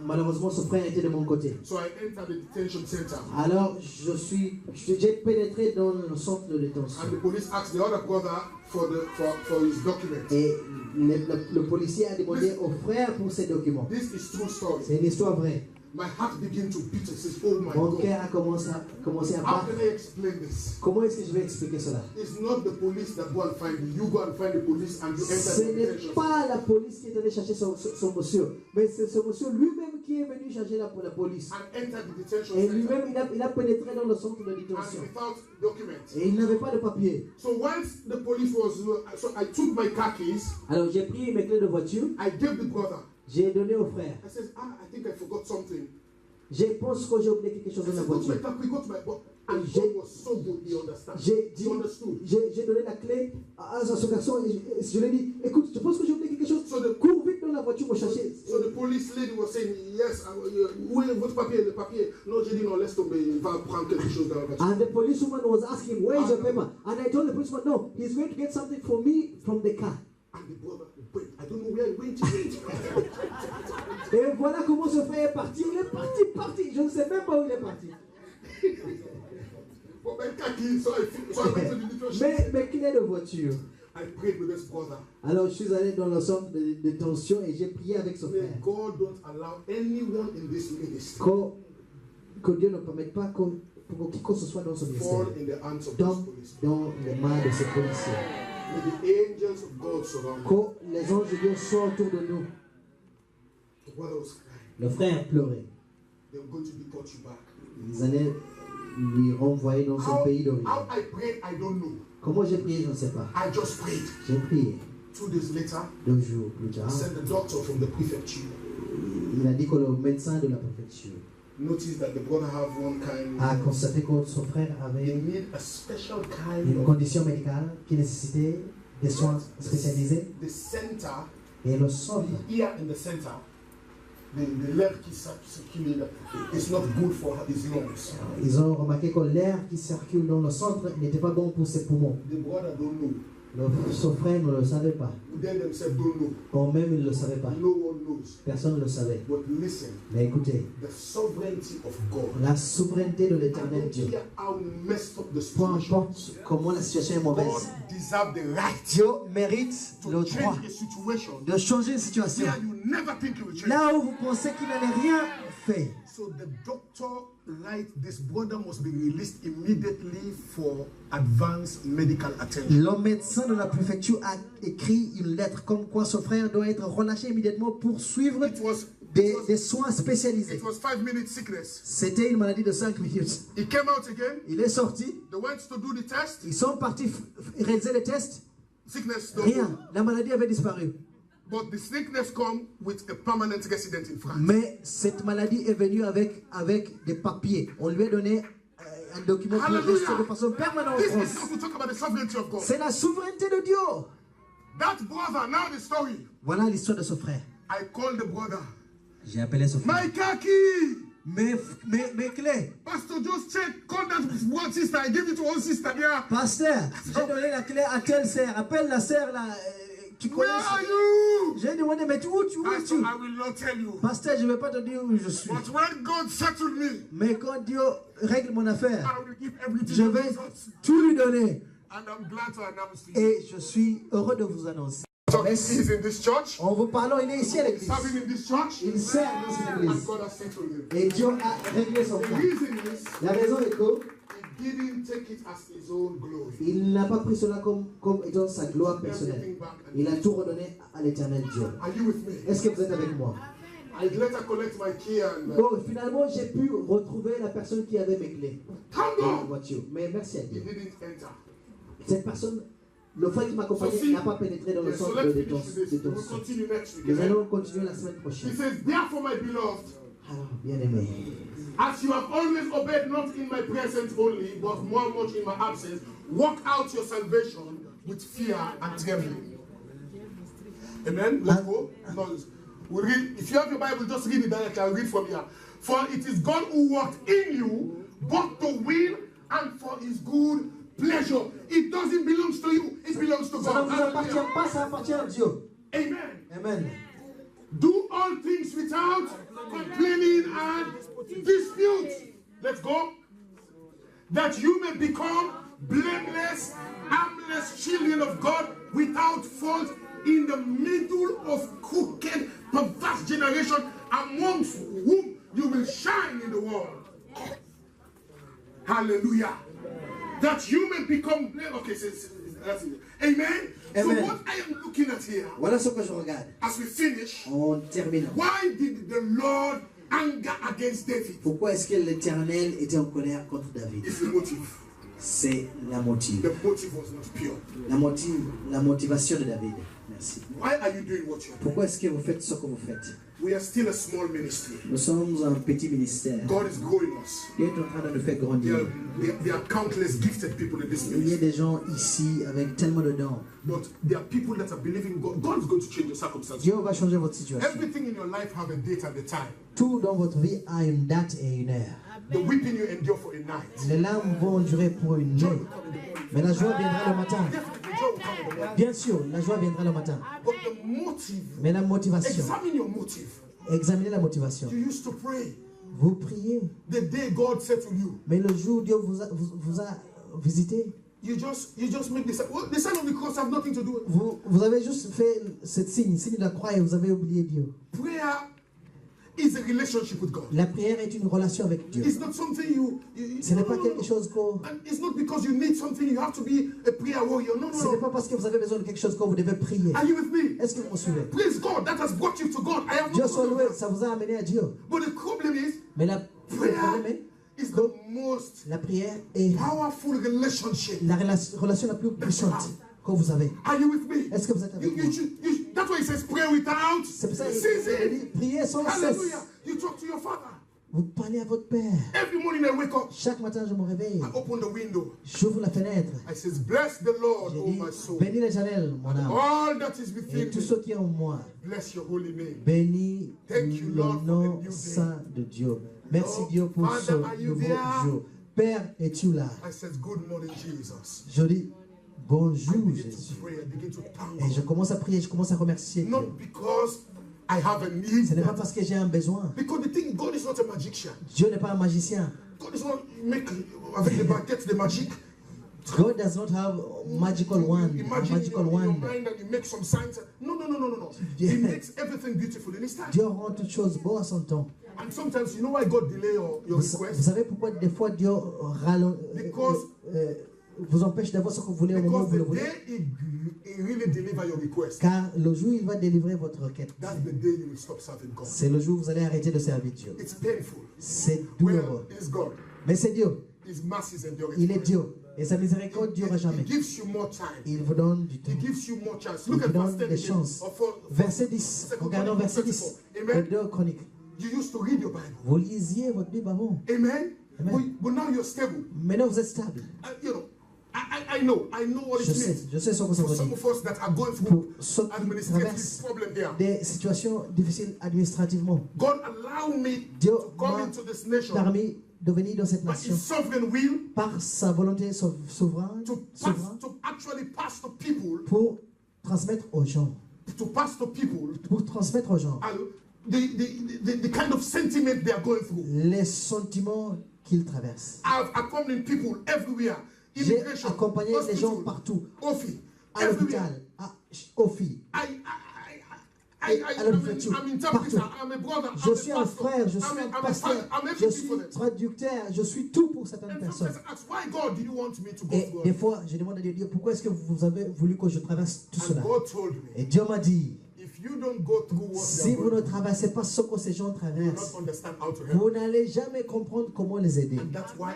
malheureusement, ce frère était de mon côté. So I entered the detention center. Alors, j'ai pénétré dans le centre de détention. And the police asked the other brother for his document. Et le policier a demandé au frère pour ses documents. This is true story. C'est une histoire vraie. My heart began to beat and says, oh my Mon God. cœur a commencé à How battre. can I explain this? Comment est-ce que je vais expliquer cela? It's not the police that go and find you. You go and find the police and you Ce enter the n'est detention. pas la police qui est allée chercher son monsieur, mais c'est ce monsieur lui-même qui est venu chercher la police. And enter the detention Et center. lui-même, il a pénétré dans le centre de And détention. without document. Et il n'avait pas de papier. So once the police was, so I took my car keys. Alors j'ai pris mes clés de voiture, I gave the brother. j'ai donné au frère. I said, I think I forgot something. Je pense que j'ai oublié quelque chose I dans la said, go to my voiture. car, quick, go to my car. And God was so good, he understand. He understood. J'ai donné la clé à ce garçon et je lui ai dit, écoute, je pense que j'ai oublié quelque chose. So the, Cours vite dans la voiture pour chercher. so the police lady was saying, yes, où est votre papier, le papier? Non, j'ai dit non, laisse tomber, il va prendre quelque chose dans la voiture. And the policewoman was asking, where is your paper? And I told the policeman, no, he's going to get something for me from the car. And the brother, wait, I don't know where he went to eat. Et voilà comment ce frère est parti. Il est parti. Je ne sais même pas où il est parti. But my car keys, so I went to the detention. Mais clés de voiture. I prayed with this brother. Alors je suis allé dans le centre de détention et j'ai prié avec ce May frère. God don't allow anyone in this ministry Que Dieu ne permette pas pour qui que ce soit dans ce ministère. fall in the hands of this police. Dans les mains de ces policiers. May the angels of God surround you. Que les anges de Dieu soient autour de nous. The brother was crying. Le frère pleurait. They were going to deport you back. Ils allaient lui renvoyer dans son pays d'origine. How I prayed, I don't know. Comment j'ai prié, je ne sais pas. I just prayed. J'ai prié. 2 days later, 2 jours plus tard, I sent the doctor from the prefecture. il a dit que le médecin de la préfecture Noticed that the brother have one kind a constaté que son frère they avait need a special kind une of condition médicale qui nécessitait des soins spécialisés. the center, Et le centre, the ear in the center, the left qui circule is not good for his lungs. ils ont remarqué que l'air qui circule dans le centre n'était pas bon pour ses poumons. The brother don't know. Son frère ne le savait pas. They themselves don't know. Ou même il ne le savait pas. No one knows. Personne ne le savait. But listen, Mais écoutez, the sovereignty of God. la souveraineté de I l'éternel don't Dieu, care how messed up the peu situation. importe comment la situation est God mauvaise, deserves the right Dieu mérite le to droit change a situation de changer une situation. where you never think you will change. Là où vous pensez qu'il n'allait rien fait. So the doctor write this brother must be released immediately for advanced medical attention. Le médecin de la préfecture a écrit une lettre comme quoi son frère doit être relâché immédiatement pour suivre des soins spécialisés. It was 5-minute sickness. C'était une maladie de 5 minutes. He came out again. Il est sorti. They went to do the test. Ils sont partis réaliser les tests. Sickness. Rien. La maladie avait disparu. But the sickness come with a permanent resident in France. Mais cette maladie est venue avec des papiers. On lui a donné un document pour rester de façon permanente en This France. is how we talk about the sovereignty of God. C'est la souveraineté de Dieu. That brother, now the story. Voilà l'histoire de ce frère. I called the brother. J'ai appelé ce frère. My kaki. Mes clés. Pastor, just check. Call that one sister. I give it to one sister there. Pasteur, j'ai donné la clé à telle sœur. Appelle la sœur là. Tu connais. Where are you? J'ai demandé, mais où es-tu? I will not tell you. Pasteur, je ne vais pas te dire où je suis. But when God settled me, Mais quand Dieu règle mon affaire, I will give everything je to vais Jesus. tout lui donner. And I'm glad to announce to you. Et je suis heureux de vous annoncer. So he's in this church. En vous parlant, il est ici à l'église. Serving in this church. Il sert dans cette And église. God has settled him. Et Dieu a réglé son The cas. reason is La raison est que he didn't take it as his own glory. il n'a pas pris cela comme étant sa gloire personnelle. Everything back and Il a tout redonné à l'éternel Dieu. are you with me? Est-ce que vous êtes avec moi? I'd later collect my key and... Bon, finalement, j'ai pu retrouver la personne qui avait mes clés Thank dans la God voiture. Mais merci à he Dieu. didn't enter. Cette personne, le frère qui m'accompagnait n'a pas pénétré dans le Okay, so centre let's de finish with this. We'll détention. continue next week. Nous Amen? allons continuer la semaine He prochaine. says, therefore, my beloved, Alors, bien aimé, as you have always obeyed, not in my presence only, but more much in my absence, work out your salvation with fear and trembling. Amen? Let's go. No, we'll read. If you have your Bible, just read it directly. I'll read from here. For it is God who worked in you, both to will and for his good pleasure. It doesn't belong to you, it belongs to ça ne God. vous appartient Hallelujah. pas, ça appartient à Dieu. Amen. Amen. Do all things without complaining and dispute. Let's go. That you may become blameless, harmless children of God without fault in the middle of crooked, perverse generation, amongst whom you will shine in the world. Hallelujah. That you may become blameless. Okay, that's it. Amen. Amen. So what I am looking at here, Voilà ce que je regarde. as we finish, On termine. why did the Lord anger against David? Pourquoi est-ce que l'Éternel était en colère contre David? It's the motive. C'est la motive. The motive was not pure. La motivation de David. Merci. Why are you doing what you're doing? Pourquoi est-ce que vous faites ce que vous faites? We are still a small ministry. Nous sommes un petit ministère. God is growing us. Dieu est en train de nous faire There grandir. are countless gifted people in this Il y a ministry. des gens ici avec tellement de dons. But there are people that are believing God. God is going to change your circumstances. Dieu va changer votre situation. Everything in your life have a date and a time. Tout dans votre vie a une date et une heure. The weeping you endure for a night. Les larmes vont durer pour une nuit, Joy will come in the morning. mais la joie viendra le matin. Definitely, joy will come in the morning. Bien sûr, la joie viendra le matin. But the motive, Mais la motivation, examine your motive. examinez la motivation. You used to pray. Vous priez, The day God said to you, mais le jour où Dieu vous a visité, you just make this. Well, the sign of the cross have nothing to do with vous avez juste fait cette signe de la croix et vous avez oublié Dieu. prayer. Is a relationship with God. La prière est une relation avec Dieu. It's not something you Ce n'est pas quelque chose qu'on... And it's not because you need something you have to be a prayer warrior. No, Ce n'est no, pas no. parce que vous avez besoin de quelque chose que vous devez prier. Are you with me? Est-ce que vous me suivez? Praise God. That has brought you to God. I have Dieu no soit problem loué, with that. ça vous a amené à Dieu. But the problem is, Mais le problème est, is the most la prière est powerful relationship. la relation la plus puissante que vous avez. Are you with me? Est-ce que vous êtes avec moi? That's why it says pray without C'est pour ça qu'il ceasing. dit priez sans cesse. Hallelujah. You talk to your father. Vous parlez à votre Père. Every morning I wake up. Chaque matin, je me réveille. I open the window. J'ouvre la fenêtre. I says, bless the Lord, J'ai oh dit, my soul. bénis l'Éternel, mon âme. All that is Et within tout me. ce qui est en moi. Bless your holy name. Bénis Thank you, le Lord, for the nom new day. saint de Dieu. Merci Lord, Dieu pour Father, ce are you nouveau there? jour. Père, es-tu là? I says, good morning, Jesus. Je dis, bonjour I begin Jésus. to pray. I begin to thank Et je God. commence à prier, je commence à remercier Dieu. Not because I have a need. Ce n'est pas parce que j'ai un besoin. Because the thing, God is not a magician. Dieu n'est pas un magicien. God is not make avec les baguettes the magic. God does not have magical wand, a Imagine magical in your wand. mind that you make some signs. No. Yeah. He makes everything beautiful in His time. Dieu rend toutes choses beaux à son temps. And sometimes, you know why God delay your Vous request? savez pourquoi des fois Dieu Because- vous empêche d'avoir ce que vous voulez au moment où Because vous le the voulez? day He really deliver your request, Car le jour où il va délivrer votre requête, that's the day you will stop serving God. c'est le jour où vous allez arrêter de servir Dieu. It's painful. C'est Where douloureux. is God? Mais c'est Dieu. His mercies endure. Il est Dieu. Et sa miséricorde ne durera He jamais. gives you more time. Il vous donne du temps. He gives you more chance. Il Look vous at verse donne 10 des again. chances. Verset 10. Regardons verset 10. Amen. De 2 Chroniques. You used to read your Bible. Vous lisiez votre Bible avant. Amen. Amen. But now you're stable. Maintenant vous êtes stable. You know, I know what Je it sais means. ce que ça For veut some dire. of us that are going Pour through ceux qui administrative traversent problem here, des situations difficiles administrativement, God allow me Dieu to come m'a into this nation permis de venir dans cette by nation His sovereign will par sa volonté souveraine to actually pass to people, pour transmettre aux gens. Pour transmettre aux gens the kind of sentiment they are going through. Les sentiments qu'ils traversent. I've accompanied people everywhere. J'ai Immigration, accompagné les gens hospital, partout, Ofi, à l'hôpital, au filles. I'm interpreter, I'm a brother, Je I'm suis a un pastor, frère, je suis I'm un a pasteur, I'm je everything suis for them. traducteur, je suis tout pour certaines And personnes. sometimes I ask, why God do you want me to go Et through des all fois, je demande à Dieu, pourquoi est-ce que vous avez voulu que je traverse tout this? cela? And God told me, Et Dieu m'a dit, if If you don't go through what Si they vous are ne going traversez pas ce que ces gens through, you traversent, will not understand how to help. vous n'allez jamais comprendre comment les aider. And that's why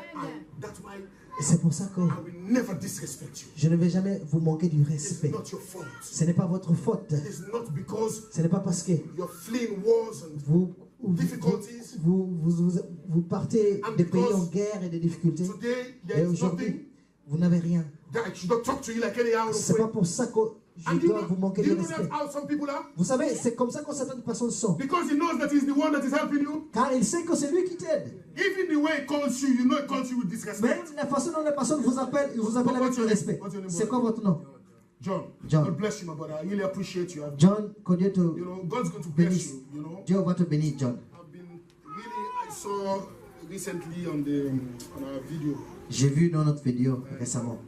Et c'est pour ça que I will never disrespect you. je ne vais jamais vous manquer du It's respect. not your fault. Ce n'est pas votre faute. It's not because Ce n'est pas parce que you're fleeing wars and vous difficulties. vous partez des pays en guerre et des difficultés. Today, Et there is aujourd'hui, nothing vous n'avez rien. that I should not talk to you like any other C'est way. pas pour ça que je And you dois vous know, manquer do de you know respect. that's how some people are? Vous savez, c'est comme ça que certaines personnes sont. Because he knows that he's the one that is helping you. Car il sait que c'est lui qui t'aide. Even the way he calls you, you know he calls you with Même disrespect. la façon dont les personnes vous appellent, ils vous appellent avec What's du your name? respect. What's your name, C'est quoi brother? votre nom? John. John. God bless you, my brother. I really appreciate you. John, que Dieu te You know, God's going to bless bénisse. you, you know. Dieu va te bénir, John. I've been really, I saw recently on our video, J'ai vu dans notre vidéo récemment.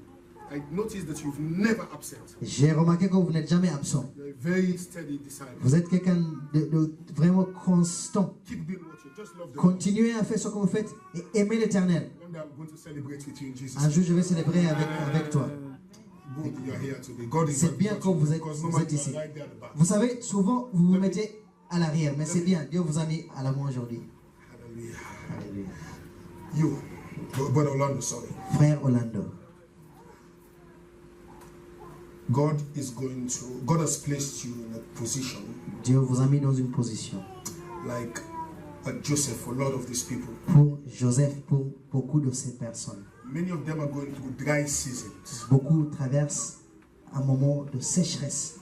I noticed that you've never absent. J'ai remarqué que vous n'êtes jamais absent. You're a very steady disciple. Vous êtes quelqu'un de vraiment constant. Keep doing what you just love. Continuez à faire ce que vous faites et aimez l'Éternel. One day I'm going to celebrate with you in Jesus. Un jour, je vais célébrer avec toi. Good you're here today. God is C'est bien que vous êtes ici. Vous savez, souvent, vous vous mettez à l'arrière, mais c'est bien. Dieu vous a mis à l'avant aujourd'hui. Hallelujah. Alléluia. You, Brother Orlando, sorry. Frère Orlando, God has placed you in a position Dieu vous a mis dans une position. like Joseph for a lot of these people. Pour Joseph, pour beaucoup de ces personnes. Many of them are going through dry seasons Beaucoup traversent un moment de sécheresse.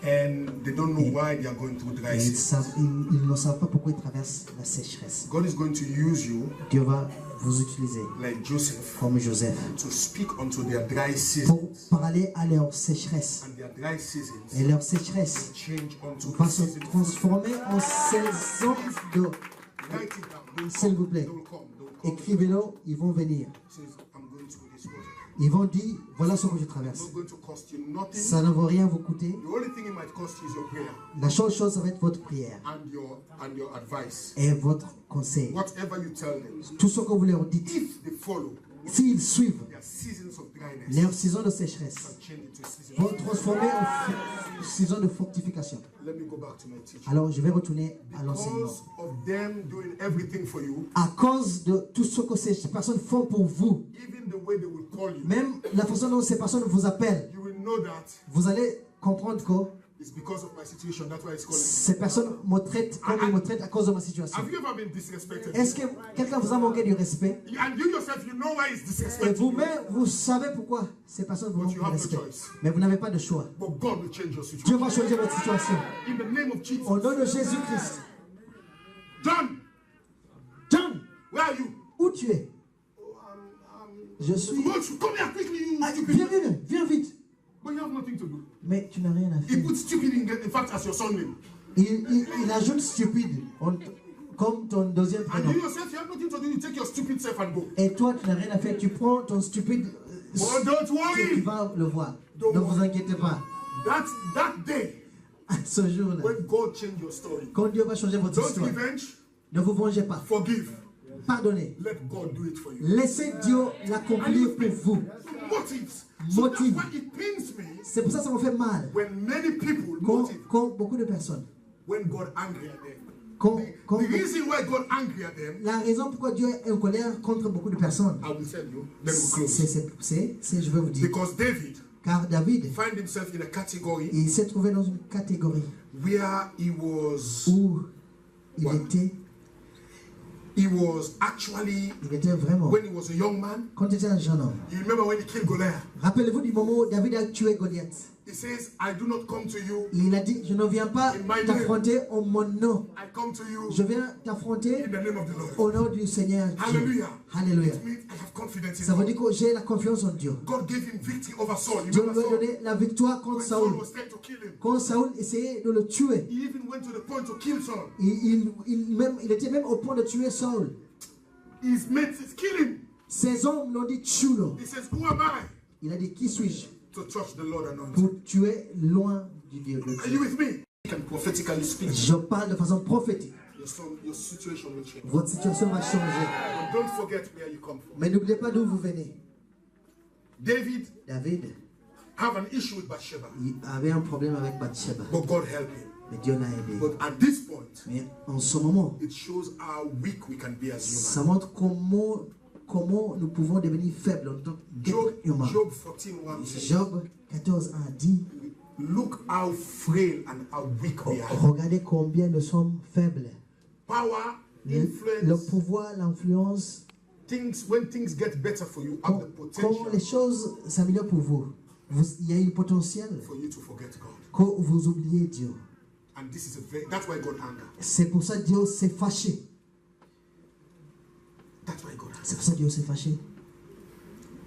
and they don't know why they are going through dry Et seasons. ils ne savent pas pourquoi ils traversent la sécheresse. God is going to use you Dieu va vous utiliser like Joseph comme Joseph to speak unto their dry pour seasons, parler à leur sécheresse. and their dry seasons Et leur sécheresse change unto va the se season. transformer en saison de... Write it down. S'il vous plaît, They will come. They will come. écrivez-le, ils vont venir. Says, I'm going through this water. Ils vont dire, voilà ce que je It's traverse. not going to cost you nothing. Ça ne va rien vous coûter. The only thing it might cost you is your prayer La seule chose, ça va être votre prière and your advice. et votre conseil. Whatever you tell them, Tout ce que vous leur dites, if they follow, s'ils suivent, their seasons of dryness leur saison de sécheresse can change into a season. vont transformer en saison de fortification. Let me go back to my teaching. Alors, je vais retourner à l'enseignement. Because of them doing everything for you, À cause de tout ce que ces personnes font pour vous, even the way they will call you, même la façon dont ces personnes vous appellent, you will know that vous allez comprendre que it's because of my situation. That's why it's calling. ces personnes me traitent comme ils me traitent à cause de ma situation. Have you ever been disrespected? Est-ce que quelqu'un vous a manqué du respect? And you yourself, you know why it's Et disrespecting you. vous-même, vous savez pourquoi ces personnes vous But manquent you du have no respect. choice. Mais vous n'avez pas de choix. But God will change your Dieu situation. va changer votre situation. In the name of Jesus. Au nom de Jésus-Christ. John, John, where are you? où tu es? Je suis... Come here quickly, you Ah, stupid. viens vite. But you have nothing to do. Mais tu n'as rien à He faire. put stupid in fact as your son name. Il ajoute stupide comme ton deuxième And prénom. you yourself, you have nothing to do. You take your stupid self and go. Et toi, tu n'as rien à faire. Tu prends ton stupide... Oh, don't Tu worry. vas le voir. Don't Ne vous worry. inquiétez pas. That day, Ce jour-là, when God changed your story, quand Dieu va changer votre don't histoire, revenge, ne vous vengez pas. forgive. Pardonnez. Let God do it for you. Laissez Dieu l'accomplir pour vous. Motives. So that's Motive. why it pains me C'est pour ça que ça me fait mal. when many people motive Quand beaucoup de personnes, when God angry at them. quand The reason why God angry at them, la raison pourquoi Dieu est en colère contre beaucoup de personnes, I will tell you. Then we'll close. je vais vous dire. Because David Car David, find himself in a category il s'est trouvé dans une catégorie where he was où il What? était vraiment, when he was a young man. quand il était un jeune homme. You remember when he killed Goliath? Rappelez-vous du moment où David a tué Goliath. He says, I do not come to you, Il a dit, je ne viens pas In my t'affronter en mon nom. I come to you Je viens t'affronter in the name of the Lord. au nom du Seigneur Dieu. Hallelujah. Alléluia. It means I have confidence in Ça veut God. dire que j'ai la confiance en Dieu. God gave him victory over Saul. You Dieu remember lui a Saul? donné la victoire contre When Saul Saoul. was trying to kill him, Quand Saoul essayait de le tuer, he even went to the point to kill Saul. il était même au point de tuer Saul. His mates said, kill him. Ses hommes l'ont dit, tue-le. He says, who am I Il a dit, qui suis-je to touch the Lord anointed? pour tuer loin du Dieu de Are you Dieu. with me? You can prophetically speak. Je parle de façon prophétique. Your situation will change. Votre situation va changer. But don't forget where you come from. Mais n'oubliez pas d'où vous venez. David, David, have an issue with Bathsheba, Il avait un problème avec Bathsheba. but God helped him. Mais Dieu l'a aidé. But at this point, Mais en ce moment, it shows how weak we can be as ça humans. montre comment nous pouvons devenir faibles en tant qu'être humain. Job 14:1 says, Job 14 a dit, look how frail and how weak we are. regardez combien nous sommes faibles. Power, Le influence, pouvoir, l'influence, when things get better for you, have the quand les potential choses s'améliorent pour vous, il y a un potentiel for you to forget God. que vous oubliez Dieu. And this is that's why God anger. C'est pour ça que Dieu s'est fâché. That's why God anger. C'est pour ça que Dieu s'est fâché.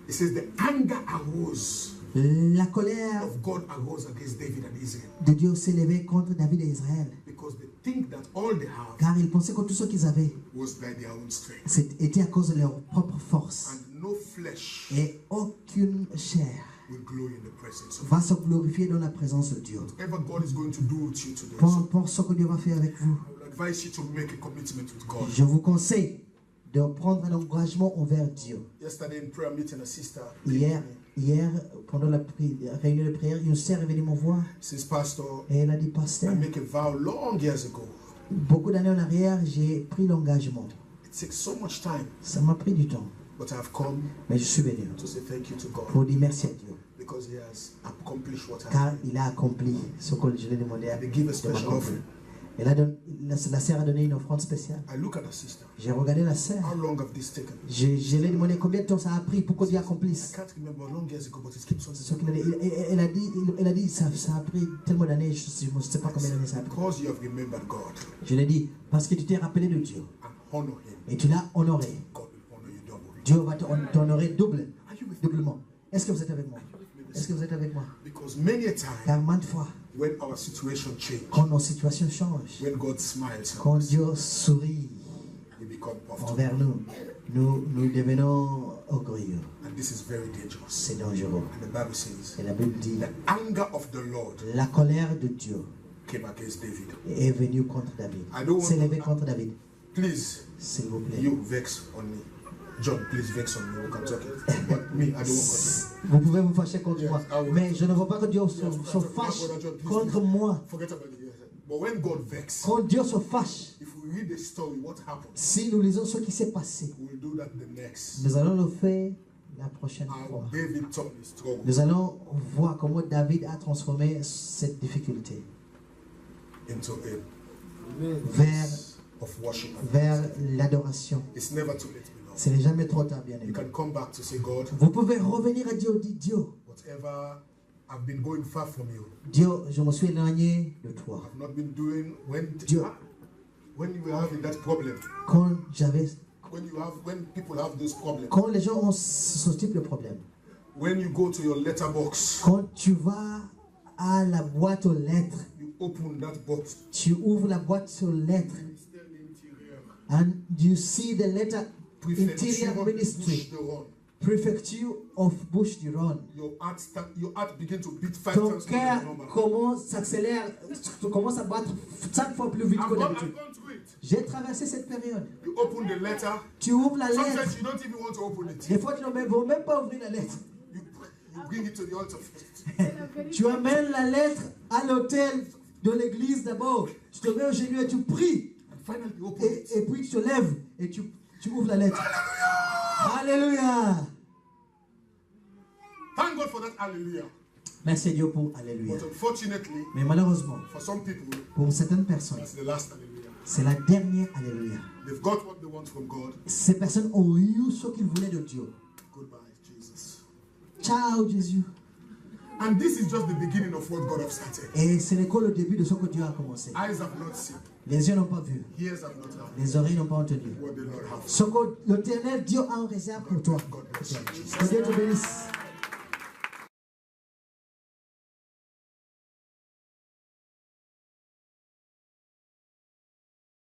It says the anger arose La colère of God arose against David and Israel de Dieu s'est levée contre David et Israël. because they think that all they have Car ils pensaient que tout ce qu'ils avaient was by their own strength. était à cause de leur propre force. And no flesh Et aucune chair will glory in the presence of va se glorifier dans la présence de Dieu. whatever God is going to do with you today. Peu So importe ce que Dieu va faire avec vous, I would advise you to make a commitment with God. je vous conseille de prendre un engagement envers Dieu. Yesterday in prayer meeting, a sister Hier, pendant la réunion de prière, une sœur est venue me voir says, Pastor, et elle a dit, I pasteur, make a vow long years ago. beaucoup d'années en arrière, j'ai pris l'engagement. It takes so much time, Ça m'a pris du temps, but I've come mais je suis venu to say thank you to God pour dire merci à Dieu. because He has accomplished what I Car have. il a accompli ce que je lui ai demandé They give a de special m'accomplir. offering. Et la sœur a donné une offrande spéciale. I look at the sister. J'ai regardé la sœur. How long have this taken? Je lui ai demandé combien de temps ça a pris pour que Dieu I accomplisse. can't remember long years ago, but it keeps on Ce qu'il a dit. Elle a dit ça a pris tellement d'années, je ne sais pas combien d'années ça a pris. because you have remembered God Je lui ai dit, parce que tu t'es rappelé de Dieu and honor Him, et tu l'as honoré, God will honor you double. Dieu va t'honorer Are you with me? doublement. Est-ce que vous êtes avec moi? Est-ce que vous êtes avec moi? Because many a time Car maintes fois, when our situation changes, quand nos situations changent, when God smiles, quand Dieu sourit we become puffed. envers nous, nous devenons orgueilleux. And this is very dangerous. C'est dangereux. And the Bible says, Et la Bible dit, the anger of the Lord la colère de Dieu came against David. est venue contre David. I don't want S'est levée to- contre David. Please, S'il vous plaît. you vex on me. John, please vex on me. We can talk it. But me, I don't want Vous pouvez vous fâcher contre Yes, moi. I will. Mais je ne veux pas que Dieu to. se fâche Brother John, please, contre please. moi. Forget about it. Yes. But when God vex, Quand Dieu se fâche, if we read the story, what happened? si nous lisons ce qui s'est passé, We will do that the next. nous allons le faire la prochaine How fois. David turned his struggle Nous allons voir comment David a transformé cette difficulté into a vers, of worship. vers l'adoration. It's never too late, beloved. Ce n'est jamais trop tard, bien You aimé. can come back to say, God, Vous pouvez revenir à Dieu, dites Dieu. whatever I've been going far from you, Dieu, je me suis éloigné de toi. I've not been doing Dieu. when you were having that problem, Quand when people have those problems, quand les gens ont ce type de problème, when you go to your letterbox, quand tu vas à la boîte aux lettres, you open that box, tu ouvres la boîte aux lettres, and you see the letter Interior Prefecture Ministry, Bush-de-Run. Prefecture of Bush-du-Rhône. Your heart begin to beat 5 Ton times cœur more than normal. commence à battre 5 fois plus vite que I've d'habitude. gone through it. J'ai traversé cette période. You open the letter. Tu ouvres la lettre. Sometimes you don't even want to open it. Des fois, tu ne veux même pas ouvrir la lettre. You bring it to the altar first. Tu amènes la lettre à l'autel de l'église d'abord. Tu te mets au genou et tu pries. And finally you open it. Et puis tu te lèves et tu ouvres la lettre. Alléluia. Thank God for that hallelujah. Merci Dieu pour Alléluia. But unfortunately, Mais malheureusement, for some people, pour certaines personnes, that's the last hallelujah. c'est la dernière Alléluia. They've got what they want from God. Ces personnes ont eu ce qu'ils voulaient de Dieu. Goodbye, Jesus. Ciao Jésus. And this is just the beginning of what God has started. Et ce n'est que le début de ce que Dieu a commencé. Eyes have not seen, Les yeux n'ont pas vu, ears have not heard les oreilles n'ont pas entendu. what the Lord has. Ce que l'Éternel Dieu a en réserve pour toi. God bless you, Jesus. Que Dieu te bénisse.